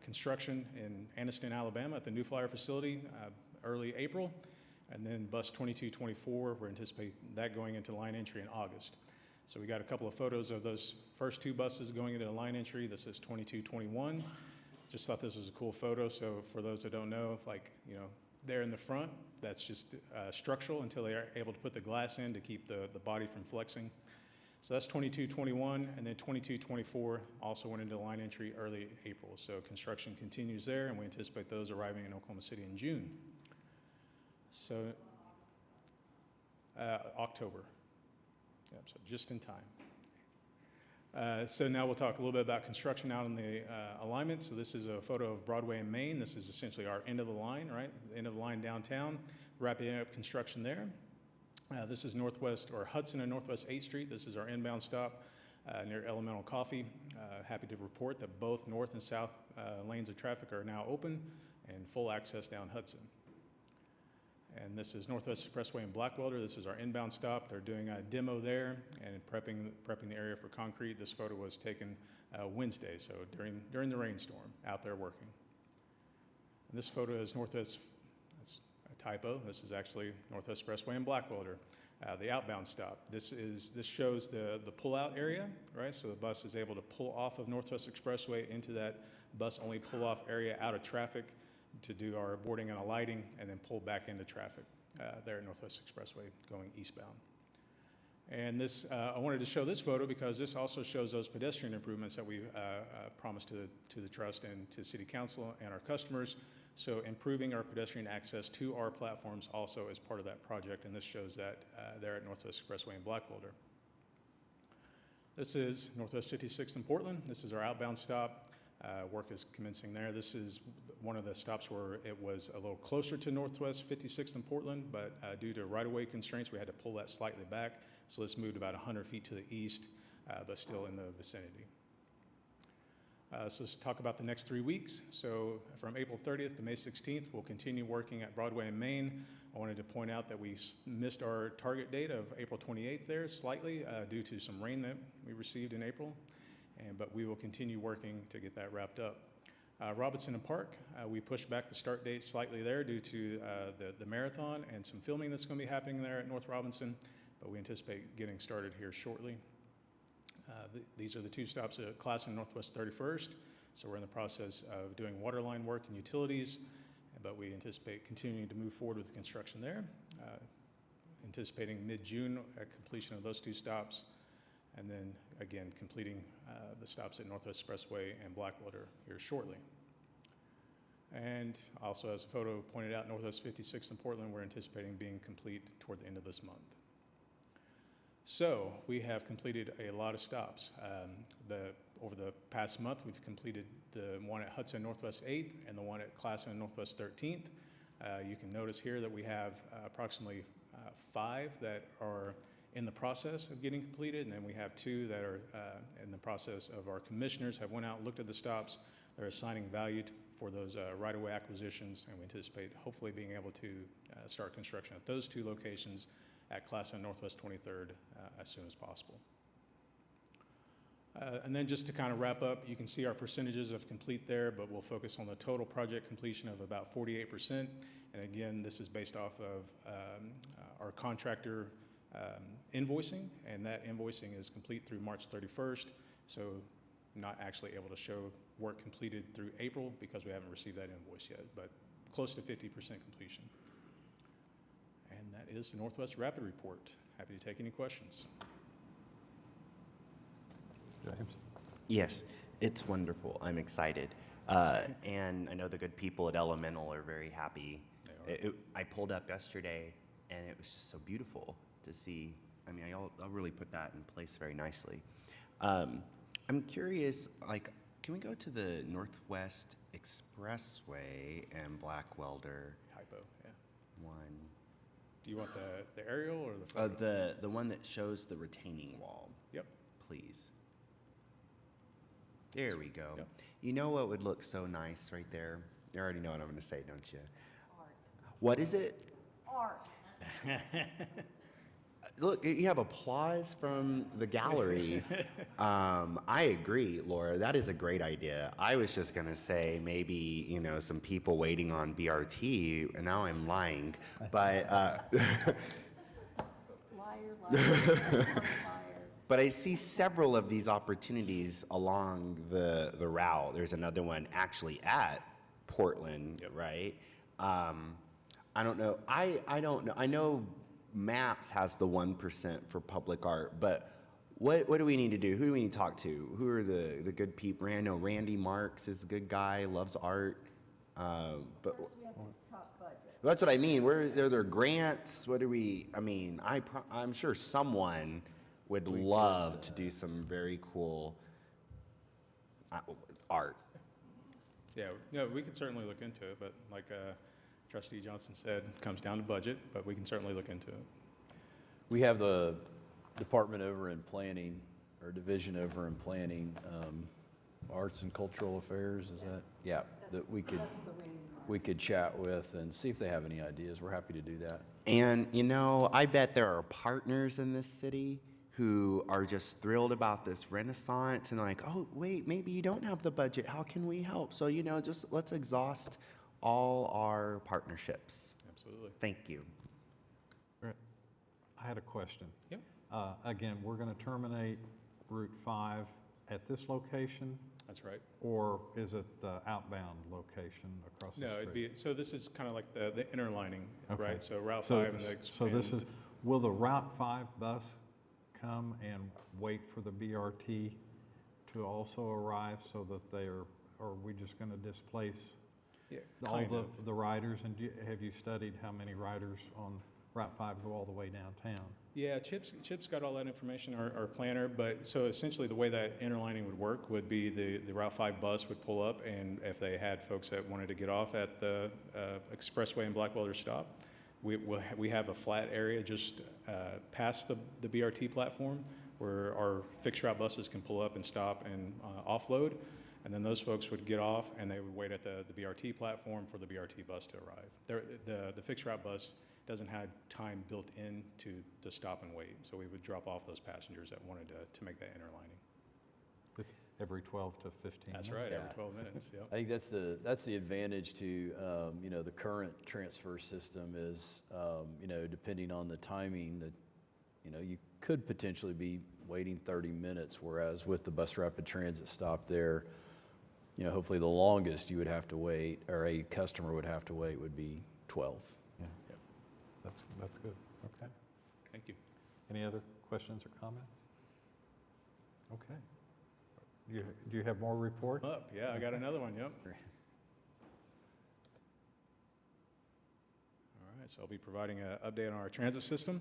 construction in Anniston, Alabama at the New Flyer facility early April. And then bus 2224, we're anticipating that going into line entry in August. So we got a couple of photos of those first 2 buses going into the line entry. This is 2221. Just thought this was a cool photo. So for those that don't know, there in the front, that's just structural until they are able to put the glass in to keep the body from flexing. So that's 2221, and then 2224 also went into line entry early April. So construction continues there, and we anticipate those arriving in Oklahoma City in June. So October. Yep, so just in time. So now we'll talk a little bit about construction out in the alignment. So this is a photo of Broadway and Main. This is essentially our end of the line, right? The end of the line downtown, wrapping up construction there. This is Hudson and Northwest 8th Street. This is our inbound stop near Elemental Coffee. Happy to report that both north and south lanes of traffic are now open and full access down Hudson. And this is Northwest Expressway in Blackwelder. This is our inbound stop. They're doing a demo there and prepping the area for concrete. This photo was taken Wednesday, so during the rainstorm, out there working. And this photo is Northwest, that's a typo. This is actually Northwest Expressway in Blackwelder. The outbound stop. This shows the pull-out area, right? So the bus is able to pull off of Northwest Expressway into that bus-only pull-off area out of traffic to do our boarding and alighting, and then pull back into traffic there at Northwest Expressway going eastbound. And this, I wanted to show this photo because this also shows those pedestrian improvements that we promised to the trust and to City Council and our customers. So improving our pedestrian access to our platforms also is part of that project, and this shows that there at Northwest Expressway in Blackwelder. This is Northwest 56th in Portland. This is our outbound stop. Work is commencing there. This is one of the stops where it was a little closer to Northwest 56th in Portland, but due to right-of-way constraints, we had to pull that slightly back. So this moved about 100 feet to the east, but still in the vicinity. So let's talk about the next 3 weeks. So from April 30th to May 16th, we'll continue working at Broadway and Main. I wanted to point out that we missed our target date of April 28th there slightly due to some rain that we received in April, but we will continue working to get that wrapped up. Robinson and Park, we pushed back the start date slightly there due to the marathon and some filming that's going to be happening there at North Robinson, but we anticipate getting started here shortly. These are the two stops at Class and Northwest 31st. So we're in the process of doing waterline work and utilities, but we anticipate continuing to move forward with the construction there. Anticipating mid-June completion of those two stops, and then again completing the stops at Northwest Expressway and Blackwelder here shortly. And also, as the photo pointed out, Northwest 56th in Portland, we're anticipating being complete toward the end of this month. So we have completed a lot of stops. Over the past month, we've completed the one at Hudson Northwest 8th and the one at Classen Northwest 13th. You can notice here that we have approximately 5 that are in the process of getting completed, and then we have 2 that are in the process of our commissioners have went out and looked at the stops. They're assigning value for those right-of-way acquisitions, and we anticipate hopefully being able to start construction at those 2 locations at Class on Northwest 23rd as soon as possible. And then just to kind of wrap up, you can see our percentages of complete there, but we'll focus on the total project completion of about 48%. And again, this is based off of our contractor invoicing, and that invoicing is complete through March 31st. So not actually able to show work completed through April because we haven't received that invoice yet, but close to 50% completion. And that is the Northwest Rapid Report. Happy to take any questions. James? Yes, it's wonderful. I'm excited. And I know the good people at Elemental are very happy. I pulled up yesterday, and it was just so beautiful to see. I mean, I'll really put that in place very nicely. I'm curious, like, can we go to the Northwest Expressway and Blackwelder? Typo, yeah. One. Do you want the aerial or the photo? The one that shows the retaining wall, Yep. please. There we go. Yep. You know what would look so nice right there? You already know what I'm going to say, don't you? Art. What is it? Art. Look, you have applause from the gallery. I agree, Laura. That is a great idea. I was just going to say maybe, you know, some people waiting on BRT, and now I'm lying. But Liar. but I see several of these opportunities along the route. There's another one actually at Portland, right? I don't know. I don't know. I know MAPS has the 1% for public art, but what do we need to do? Who do we need to talk to? Who are the good people? I know Randy Marks is a good guy, loves art. But that's what I mean. Where are there grants? What do we? I mean, I'm sure someone would love to do some very cool art. Yeah, no, we could certainly look into it, but like Trustee Johnson said, it comes down to budget, but we can certainly look into it. We have the department over in planning, or division over in planning, arts and cultural affairs, is that? Yeah, that we could chat with and see if they have any ideas. We're happy to do that. And, you know, I bet there are partners in this city who are just thrilled about this renaissance and like, oh, wait, maybe you don't have the budget. How can we help? So, you know, just let's exhaust all our partnerships. Absolutely. Thank you. I had a question. Yep. Again, we're going to terminate Route 5 at this location, That's right. or is it the outbound location across the No, street? it'd be, so this is kind of like the interlining, Okay. right? So Route So- 5 and the. So this is, and- will the Route 5 bus come and wait for the BRT to also arrive so that they are we just going to displace Yeah, all kind of. the riders? And have you studied how many riders on Route 5 go all the way downtown? Yeah, Chip's got all that information, our planner, but so essentially the way that interlining would work would be the Route 5 bus would pull up, and if they had folks that wanted to get off at the expressway in Blackwell or stop, we have a flat area just past the BRT platform where our fixed route buses can pull up and stop and offload, and then those folks would get off and they would wait at the BRT platform for the BRT bus to arrive. The fixed route bus doesn't have time built in to stop and wait. So we would drop off those passengers that wanted to make that interlining. It's every 12 to 15 That's minutes? right, every Yeah. 12 minutes, yep. I think that's the advantage to, you know, the current transfer system is, you know, depending on the timing, that, you know, you could potentially be waiting 30 minutes, whereas with the bus rapid transit stop there, you know, hopefully the longest you would have to wait, or a customer would have to wait, would be 12. Yeah. Yep. That's good. Okay. Thank you. Any other questions or comments? Okay. Do you have more report? Up, yeah, I got another one, yep. All right, so I'll be providing an update on our transit system.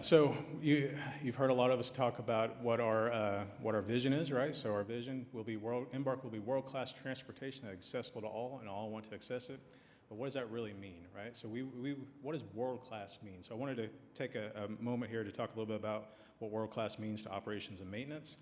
So you've heard a lot of us talk about what our vision is, right? So our vision will be Embark will be world-class transportation that's accessible to all, and all want to access it. But what does that really mean, right? So what does world-class mean? So I wanted to take a moment here to talk a little bit about what world-class means to operations and maintenance.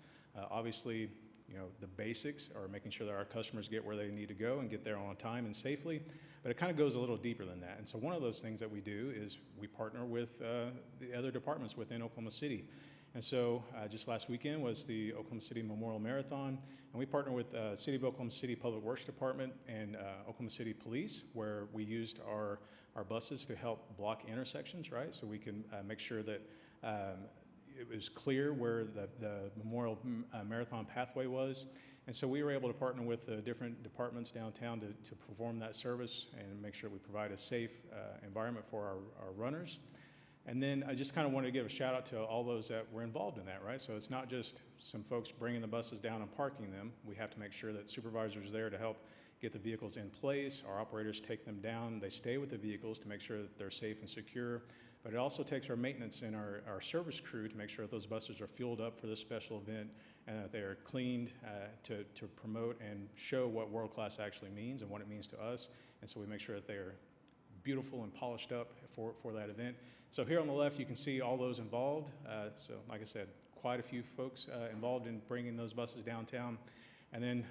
Obviously, you know, the basics are making sure that our customers get where they need to go and get there on time and safely, but it kind of goes a little deeper than that. And so one of those things that we do is we partner with the other departments within Oklahoma City. And so just last weekend was the Oklahoma City Memorial Marathon, and we partner with City of Oklahoma City Public Works Department and Oklahoma City Police, where we used our buses to help block intersections, right? So we can make sure that it was clear where the Memorial Marathon pathway was. And so we were able to partner with different departments downtown to perform that service and make sure we provide a safe environment for our runners. And then I just kind of wanted to give a shout out to all those that were involved in that, right? So it's not just some folks bringing the buses down and parking them. We have to make sure that supervisors are there to help get the vehicles in place. Our operators take them down. They stay with the vehicles to make sure that they're safe and secure. But it also takes our maintenance and our service crew to make sure that those buses are fueled up for this special event and that they are cleaned to promote and show what world-class actually means and what it means to us. And so we make sure that they're beautiful and polished up for that event. So here on the left, you can see all those involved. So like I said, quite a few folks involved in bringing those buses downtown. And then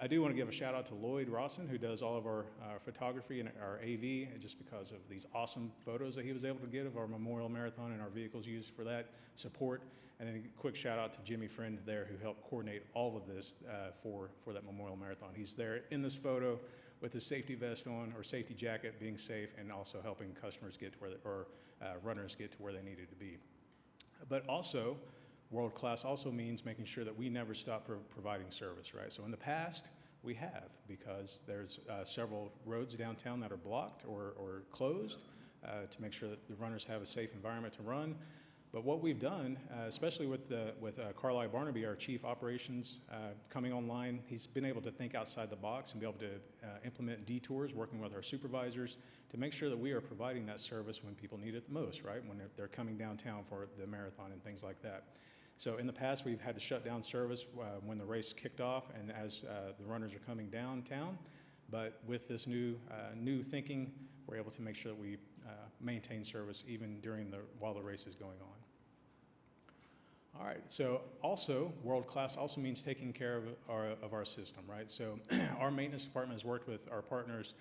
I do want to give a shout out to Lloyd Rawson, who does all of our photography and our AV, just because of these awesome photos that he was able to get of our Memorial Marathon and our vehicles used for that support. And then a quick shout out to Jimmy Friend there, who helped coordinate all of this for that Memorial Marathon. He's there in this photo with his safety vest on, or safety jacket, being safe, and also helping customers get to where runners get to where they needed to be. But also, world-class also means making sure that we never stop providing service, right? So in the past, we have, because there's several roads downtown that are blocked or closed to make sure that the runners have a safe environment to run. But what we've done, especially with Carlisle Barnaby, our chief operations, coming online, he's been able to think outside the box and be able to implement detours, working with our supervisors to make sure that we are providing that service when people need it the most, right? When they're coming downtown for the marathon and things like that. So in the past, we've had to shut down service when the race kicked off and as the runners are coming downtown. But with this new thinking, we're able to make sure that we maintain service even while the race is going on. All right, so also, world-class also means taking care of our system, right? So our maintenance department has worked with our partners.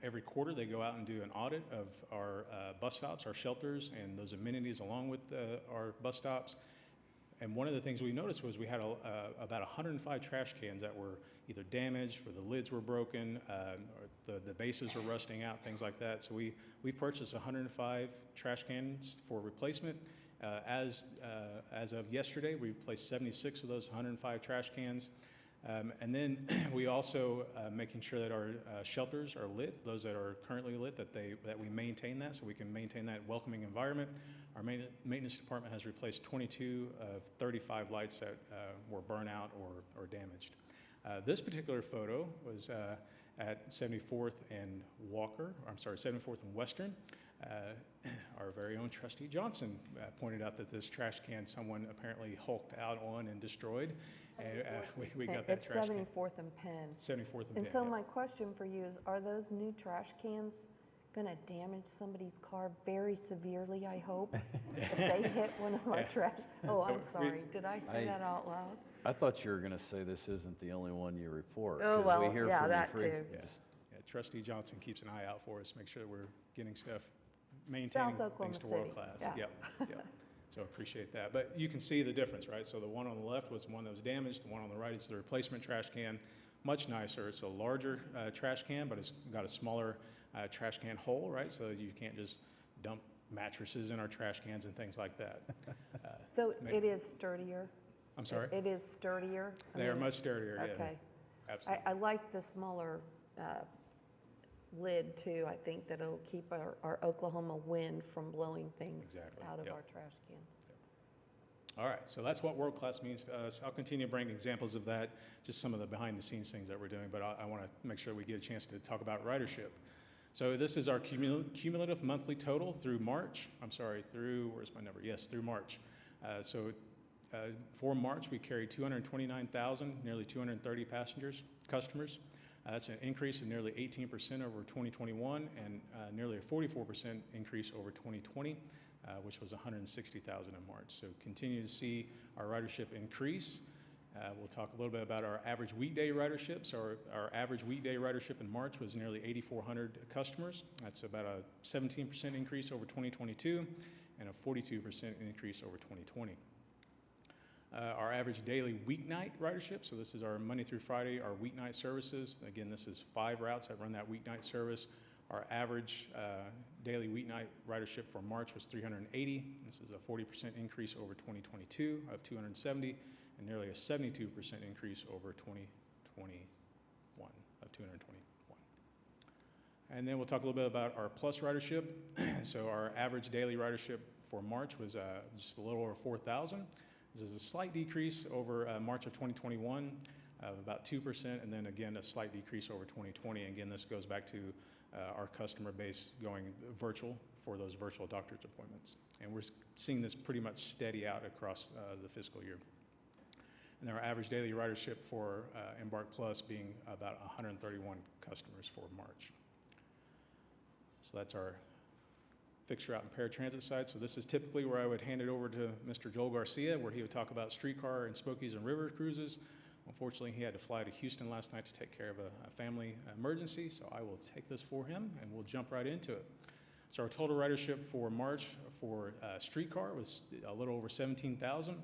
Every quarter, they go out and do an audit of our bus stops, our shelters, and those amenities along with our bus stops. And one of the things we noticed was we had about 105 trash cans that were either damaged, or the lids were broken, or the bases were rusting out, things like that. So we purchased 105 trash cans for replacement. As of yesterday, we replaced 76 of those 105 trash cans. And then we also making sure that our shelters are lit, those that are currently lit, that we maintain that, so we can maintain that welcoming environment. Our maintenance department has replaced 22 of 35 lights that were burnt out or damaged. This particular photo was at 74th and 74th and Western. Our very own Trustee Johnson pointed out that this trash can someone apparently hulked out on and destroyed. And we got that It's trash can. 74th and Penn. 74th and And Penn, so yeah. my question for you is, are those new trash cans going to damage somebody's car very severely, I hope? If they hit one of our trash, oh, I'm sorry, did I say that out loud? I thought you were going to say this isn't the only one you report. Oh, 'cause we well, hear yeah, from you that too. Yeah. Yeah, Trustee Johnson keeps an eye out for us, make sure that we're getting stuff, maintaining Oklahoma things to City, world class. yeah. Yep. So appreciate that. But you can see the difference, right? So the one on the left was the one that was damaged. The one on the right is the replacement trash can. Much nicer. It's a larger trash can, but it's got a smaller trash can hole, right? So you can't just dump mattresses in our trash cans and things like that. So Ma- it is sturdier? I'm sorry? It is sturdier? I They are mean, much sturdier, yeah. Okay. Absolutely. I like the smaller lid too. I think that it'll keep our Oklahoma wind from blowing things Exactly, out of yep. our trash cans. All right, so that's what world class means to us. I'll continue to bring examples of that, just some of the behind the scenes things that we're doing, but I want to make sure we get a chance to talk about ridership. So this is our cumulative monthly total through March. Where's my number? Yes, through March. For March, we carried 229,000, nearly 230 customers. That's an increase of nearly 18% over 2021 and nearly a 44% increase over 2020. Which was 160,000 in March. So continue to see our ridership increase. We'll talk a little bit about our average weekday ridership. So our average weekday ridership in March was nearly 8,400 customers. That's about a 17% increase over 2022 and a 42% increase over 2020. Our average daily weeknight ridership, so this is our Monday through Friday, our weeknight services. Again, this is 5 routes that run that weeknight service. Our average daily weeknight ridership for March was 380. This is a 40% increase over 2022 of 270, and nearly a 72% increase over 2021 of 221. And then we'll talk a little bit about our plus ridership. So our average daily ridership for March was just a little over 4,000. This is a slight decrease over March of 2021 of about 2%, and then again a slight decrease over 2020. Again, this goes back to our customer base going virtual for those virtual doctor's appointments. And we're seeing this pretty much steady out across the fiscal year. And our average daily ridership for Embark Plus being about 131 customers for March. So that's our fixed route and paratransit side. So this is typically where I would hand it over to Mr. Joel Garcia, where he would talk about streetcar and Smokies and river cruises. Unfortunately, he had to fly to Houston last night to take care of a family emergency, so I will take this for him and we'll jump right into it. So our total ridership for March for streetcar was a little over 17,000,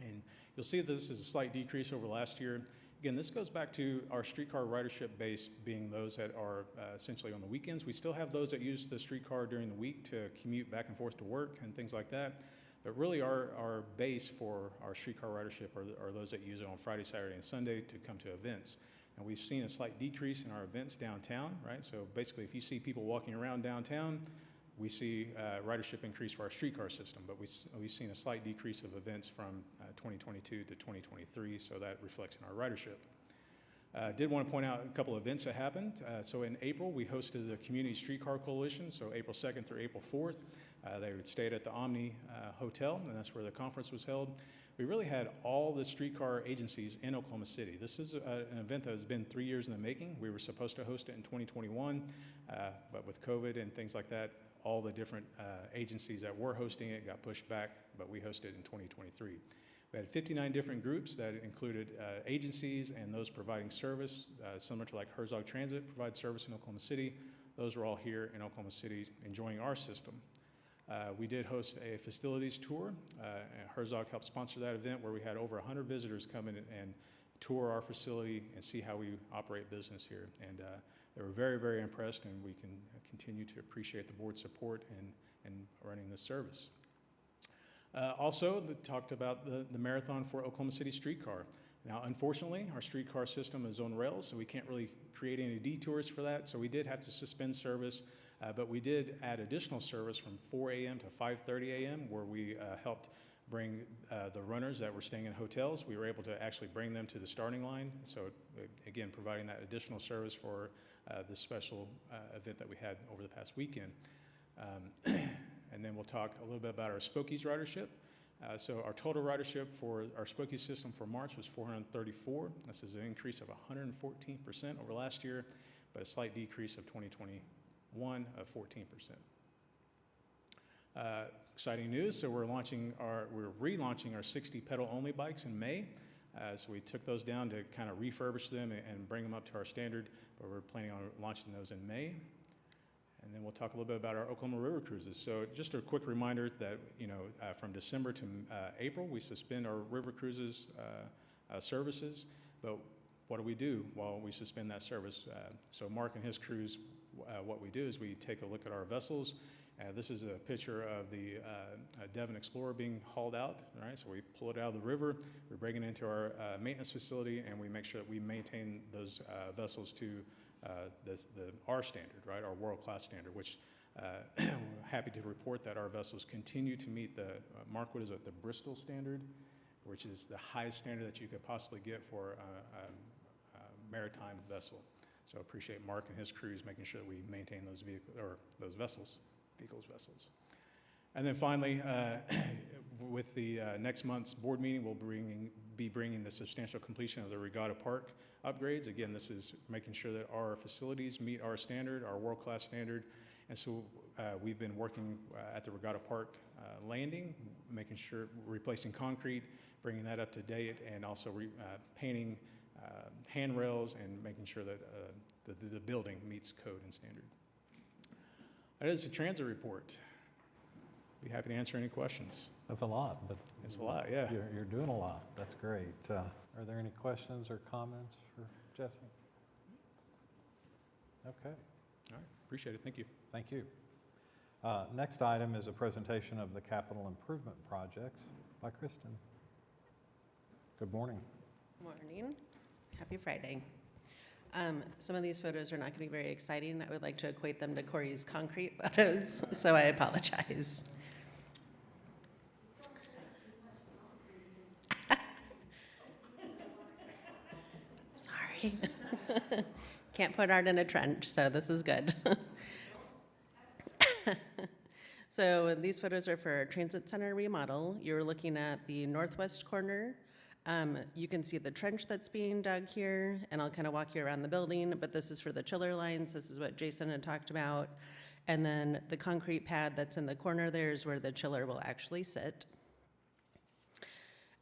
and you'll see that this is a slight decrease over last year. Again, this goes back to our streetcar ridership base being those that are essentially on the weekends. We still have those that use the streetcar during the week to commute back and forth to work and things like that. But really our base for our streetcar ridership are those that use it on Friday, Saturday, and Sunday to come to events. And we've seen a slight decrease in our events downtown, right? So basically, if you see people walking around downtown, we see ridership increase for our streetcar system. But we've seen a slight decrease of events from 2022 to 2023, so that reflects in our ridership. Did want to point out a couple of events that happened. So in April, we hosted the Community Streetcar Coalition, so April 2nd through April 4th. They stayed at the Omni Hotel, and that's where the conference was held. We really had all the streetcar agencies in Oklahoma City. This is an event that has been 3 years in the making. We were supposed to host it in 2021, but with COVID and things like that, all the different agencies that were hosting it got pushed back, but we hosted it in 2023. We had 59 different groups that included agencies and those providing service, similar to like Herzog Transit provides service in Oklahoma City. Those were all here in Oklahoma City enjoying our system. We did host a facilities tour. And Herzog helped sponsor that event where we had over 100 visitors come in and tour our facility and see how we operate business here. And they were very, very impressed, and we can continue to appreciate the board's support in running this service. Also, they talked about the marathon for Oklahoma City Streetcar. Now, unfortunately, our streetcar system is on rails, so we can't really create any detours for that, so we did have to suspend service, but we did add additional service from 4 a.m. to 5:30 a.m., where we helped bring the runners that were staying in hotels. We were able to actually bring them to the starting line, so again, providing that additional service for this special event that we had over the past weekend. And then we'll talk a little bit about our Spokies ridership. So our total ridership for our Spokies system for March was 434. This is an increase of 114% over last year, but a slight decrease of 2021 of 14%. Exciting news, so we're relaunching our 60 pedal-only bikes in May. So we took those down to kind of refurbish them and bring them up to our standard, but we're planning on launching those in May. And then we'll talk a little bit about our Oklahoma River Cruises. So just a quick reminder that, from December to April, we suspend our River Cruises services. But what do we do while we suspend that service? So Mark and his crews, what we do is we take a look at our vessels. This is a picture of the Devon Explorer being hauled out, right? So we pull it out of the river, we bring it into our maintenance facility, and we make sure that we maintain those vessels to our standard, right, our world-class standard, which we're happy to report that our vessels continue to meet the, Mark, what is it, the Bristol standard, which is the highest standard that you could possibly get for a maritime vessel. So appreciate Mark and his crews making sure that we maintain those vehicles, or those vessels. And then finally, with the next month's board meeting, we'll be bringing the substantial completion of the Regatta Park upgrades. Again, this is making sure that our facilities meet our standard, our world-class standard. And so we've been working at the Regatta Park landing, making sure replacing concrete, bringing that up to date, and also painting handrails and making sure that the building meets code and standard. That is a transit report. Be happy to answer any questions. That's a lot, but It's a lot, yeah. you're doing a lot. That's great. Are there any questions or comments for Jesse? Okay, All right, appreciate it, thank you. thank you. Next item is a presentation of the capital improvement projects by Kristen. Good morning. Morning. Happy Friday. Some of these photos are not going to be very exciting. I would like to equate them to Corey's concrete photos, so I apologize. Sorry. Can't put art in a trench, so this is good. So these photos are for our transit center remodel. You're looking at the northwest corner. You can see the trench that's being dug here, and I'll kind of walk you around the building, but this is for the chiller lines. This is what Jason had talked about. And then the concrete pad that's in the corner there is where the chiller will actually sit.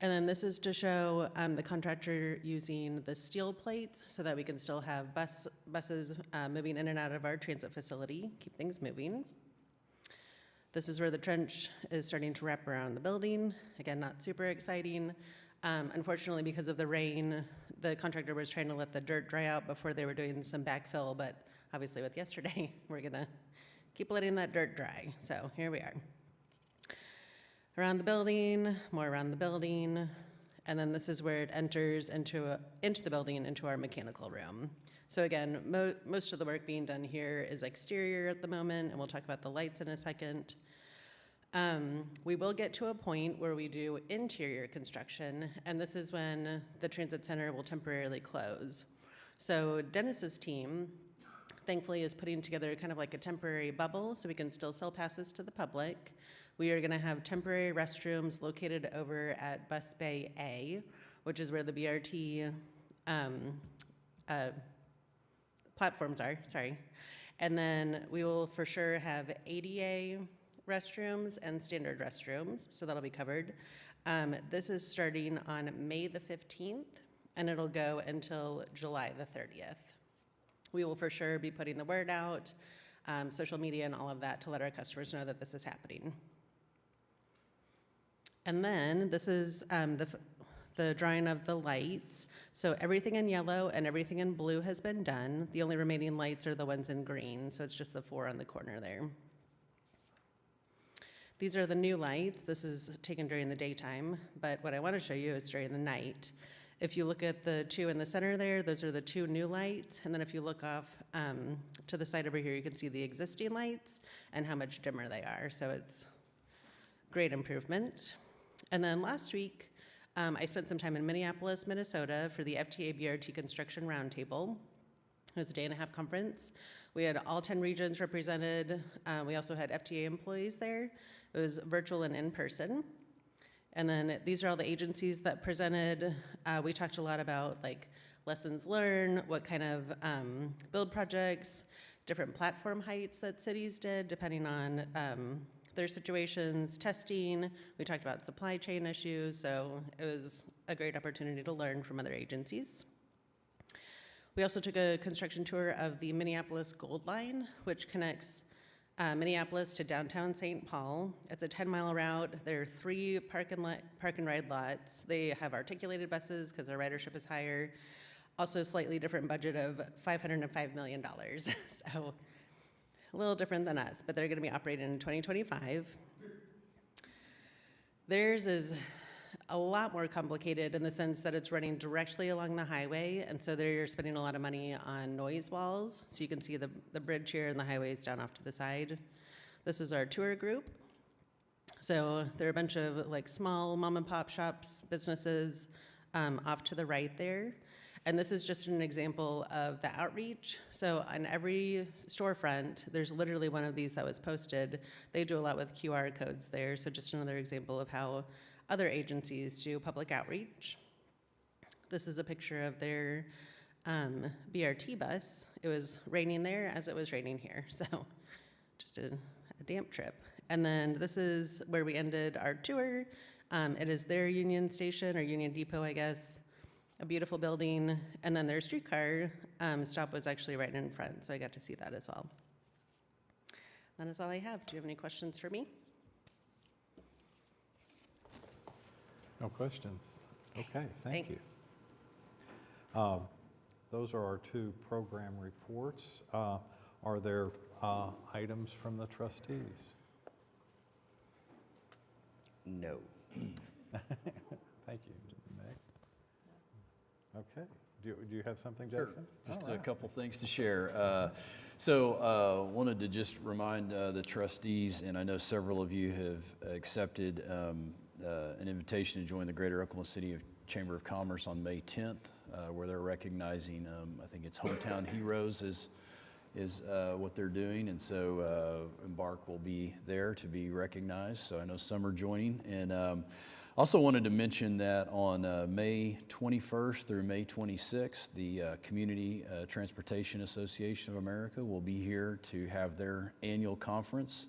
And then this is to show the contractor using the steel plates so that we can still have buses moving in and out of our transit facility, keep things moving. This is where the trench is starting to wrap around the building. Again, not super exciting. Unfortunately, because of the rain, the contractor was trying to let the dirt dry out before they were doing some backfill, but obviously with yesterday, we're gonna keep letting that dirt dry. So here we are. Around the building, more around the building, and then this is where it enters into the building, into our mechanical room. So again, most of the work being done here is exterior at the moment, and we'll talk about the lights in a second. We will get to a point where we do interior construction, and this is when the transit center will temporarily close. So Dennis's team, thankfully, is putting together kind of like a temporary bubble so we can still sell passes to the public. We are gonna have temporary restrooms located over at Bus Bay A, which is where the BRT platforms are, sorry. And then we will for sure have ADA restrooms and standard restrooms, so that'll be covered. This is starting on May the 15th, and it'll go until July the 30th. We will for sure be putting the word out social media and all of that to let our customers know that this is happening. And then this is the drawing of the lights. So everything in yellow and everything in blue has been done. The only remaining lights are the ones in green, so it's just the 4 on the corner there. These are the new lights. This is taken during the daytime, but what I want to show you is during the night. If you look at the 2 in the center there, those are the 2 new lights. And then if you look off to the side over here, you can see the existing lights and how much dimmer they are. So it's great improvement. And then last week, I spent some time in Minneapolis, Minnesota for the FTA BRT Construction Roundtable. It was a day-and-a-half conference. We had all 10 regions represented. We also had FTA employees there. It was virtual and in person. And then these are all the agencies that presented. We talked a lot about like lessons learned, what kind of build projects, different platform heights that cities did depending on their situations, testing. We talked about supply chain issues, so it was a great opportunity to learn from other agencies. We also took a construction tour of the Minneapolis Gold Line, which connects Minneapolis to downtown St. Paul. It's a 10-mile route. There are 3 park and ride lots. They have articulated buses because their ridership is higher. Also, slightly different budget of $505 million. So a little different than us, but they're going to be operating in 2025. Theirs is a lot more complicated in the sense that it's running directly along the highway, and so they're spending a lot of money on noise walls. So you can see the bridge here and the highways down off to the side. This is our tour group. So there are a bunch of like small mom and pop shops, businesses off to the right there. And this is just an example of the outreach. So on every storefront, there's literally one of these that was posted. They do a lot with QR codes there. So just another example of how other agencies do public outreach. This is a picture of their BRT bus. It was raining there as it was raining here. So just a damp trip. And then this is where we ended our tour. It is their Union Station or Union Depot, I guess. A beautiful building, and then their streetcar stop was actually right in front, so I got to see that as well. That is all I have. Do you have any questions for me? No questions. Okay, thank Thanks. you. Those are our 2 program reports. Are there items from the trustees? No. Thank you, Meg. Okay. Do you have something, Sure. Jason? Just All a right. couple things to share. Wanted to just remind the trustees, and I know several of you have accepted an invitation to join the Greater Oklahoma City Chamber of Commerce on May 10th, where they're recognizing, I think it's Hometown Heroes is what they're doing, and so Embark will be there to be recognized. So I know some are joining, and also wanted to mention that on May 21st through May 26th, the Community Transportation Association of America will be here to have their annual conference.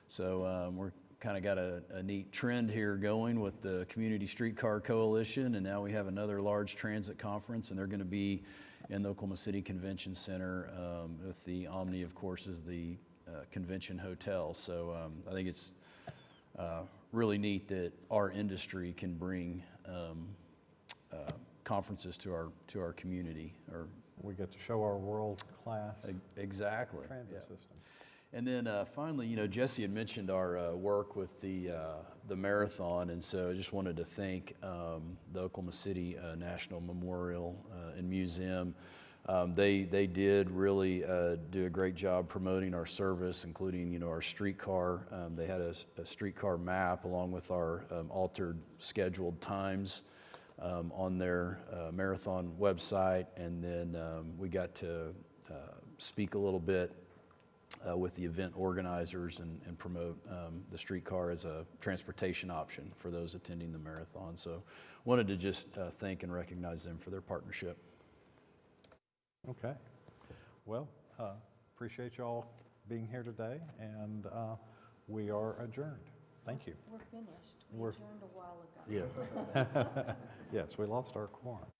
So we're kind of got a neat trend here going with the Community Streetcar Coalition, and now we have another large transit conference, and they're going to be in the Oklahoma City Convention Center with the Omni, of course, is the convention hotel. So I think it's really neat that our industry can bring conferences to our community. Or We get to show our world-class exactly. transit Yeah. system. And then finally, Jesse had mentioned our work with the marathon, and so I just wanted to thank the Oklahoma City National Memorial and Museum. They did really do a great job promoting our service, including our streetcar. They had a streetcar map along with our altered scheduled times on their marathon website, and then we got to speak a little bit with the event organizers and promote the streetcar as a transportation option for those attending the marathon. So wanted to just thank and recognize them for their partnership. Okay. Well, appreciate you all being here today, and we are adjourned. Thank you. We're finished. We're- adjourned a while ago. Yeah. Yes, we lost our quorum.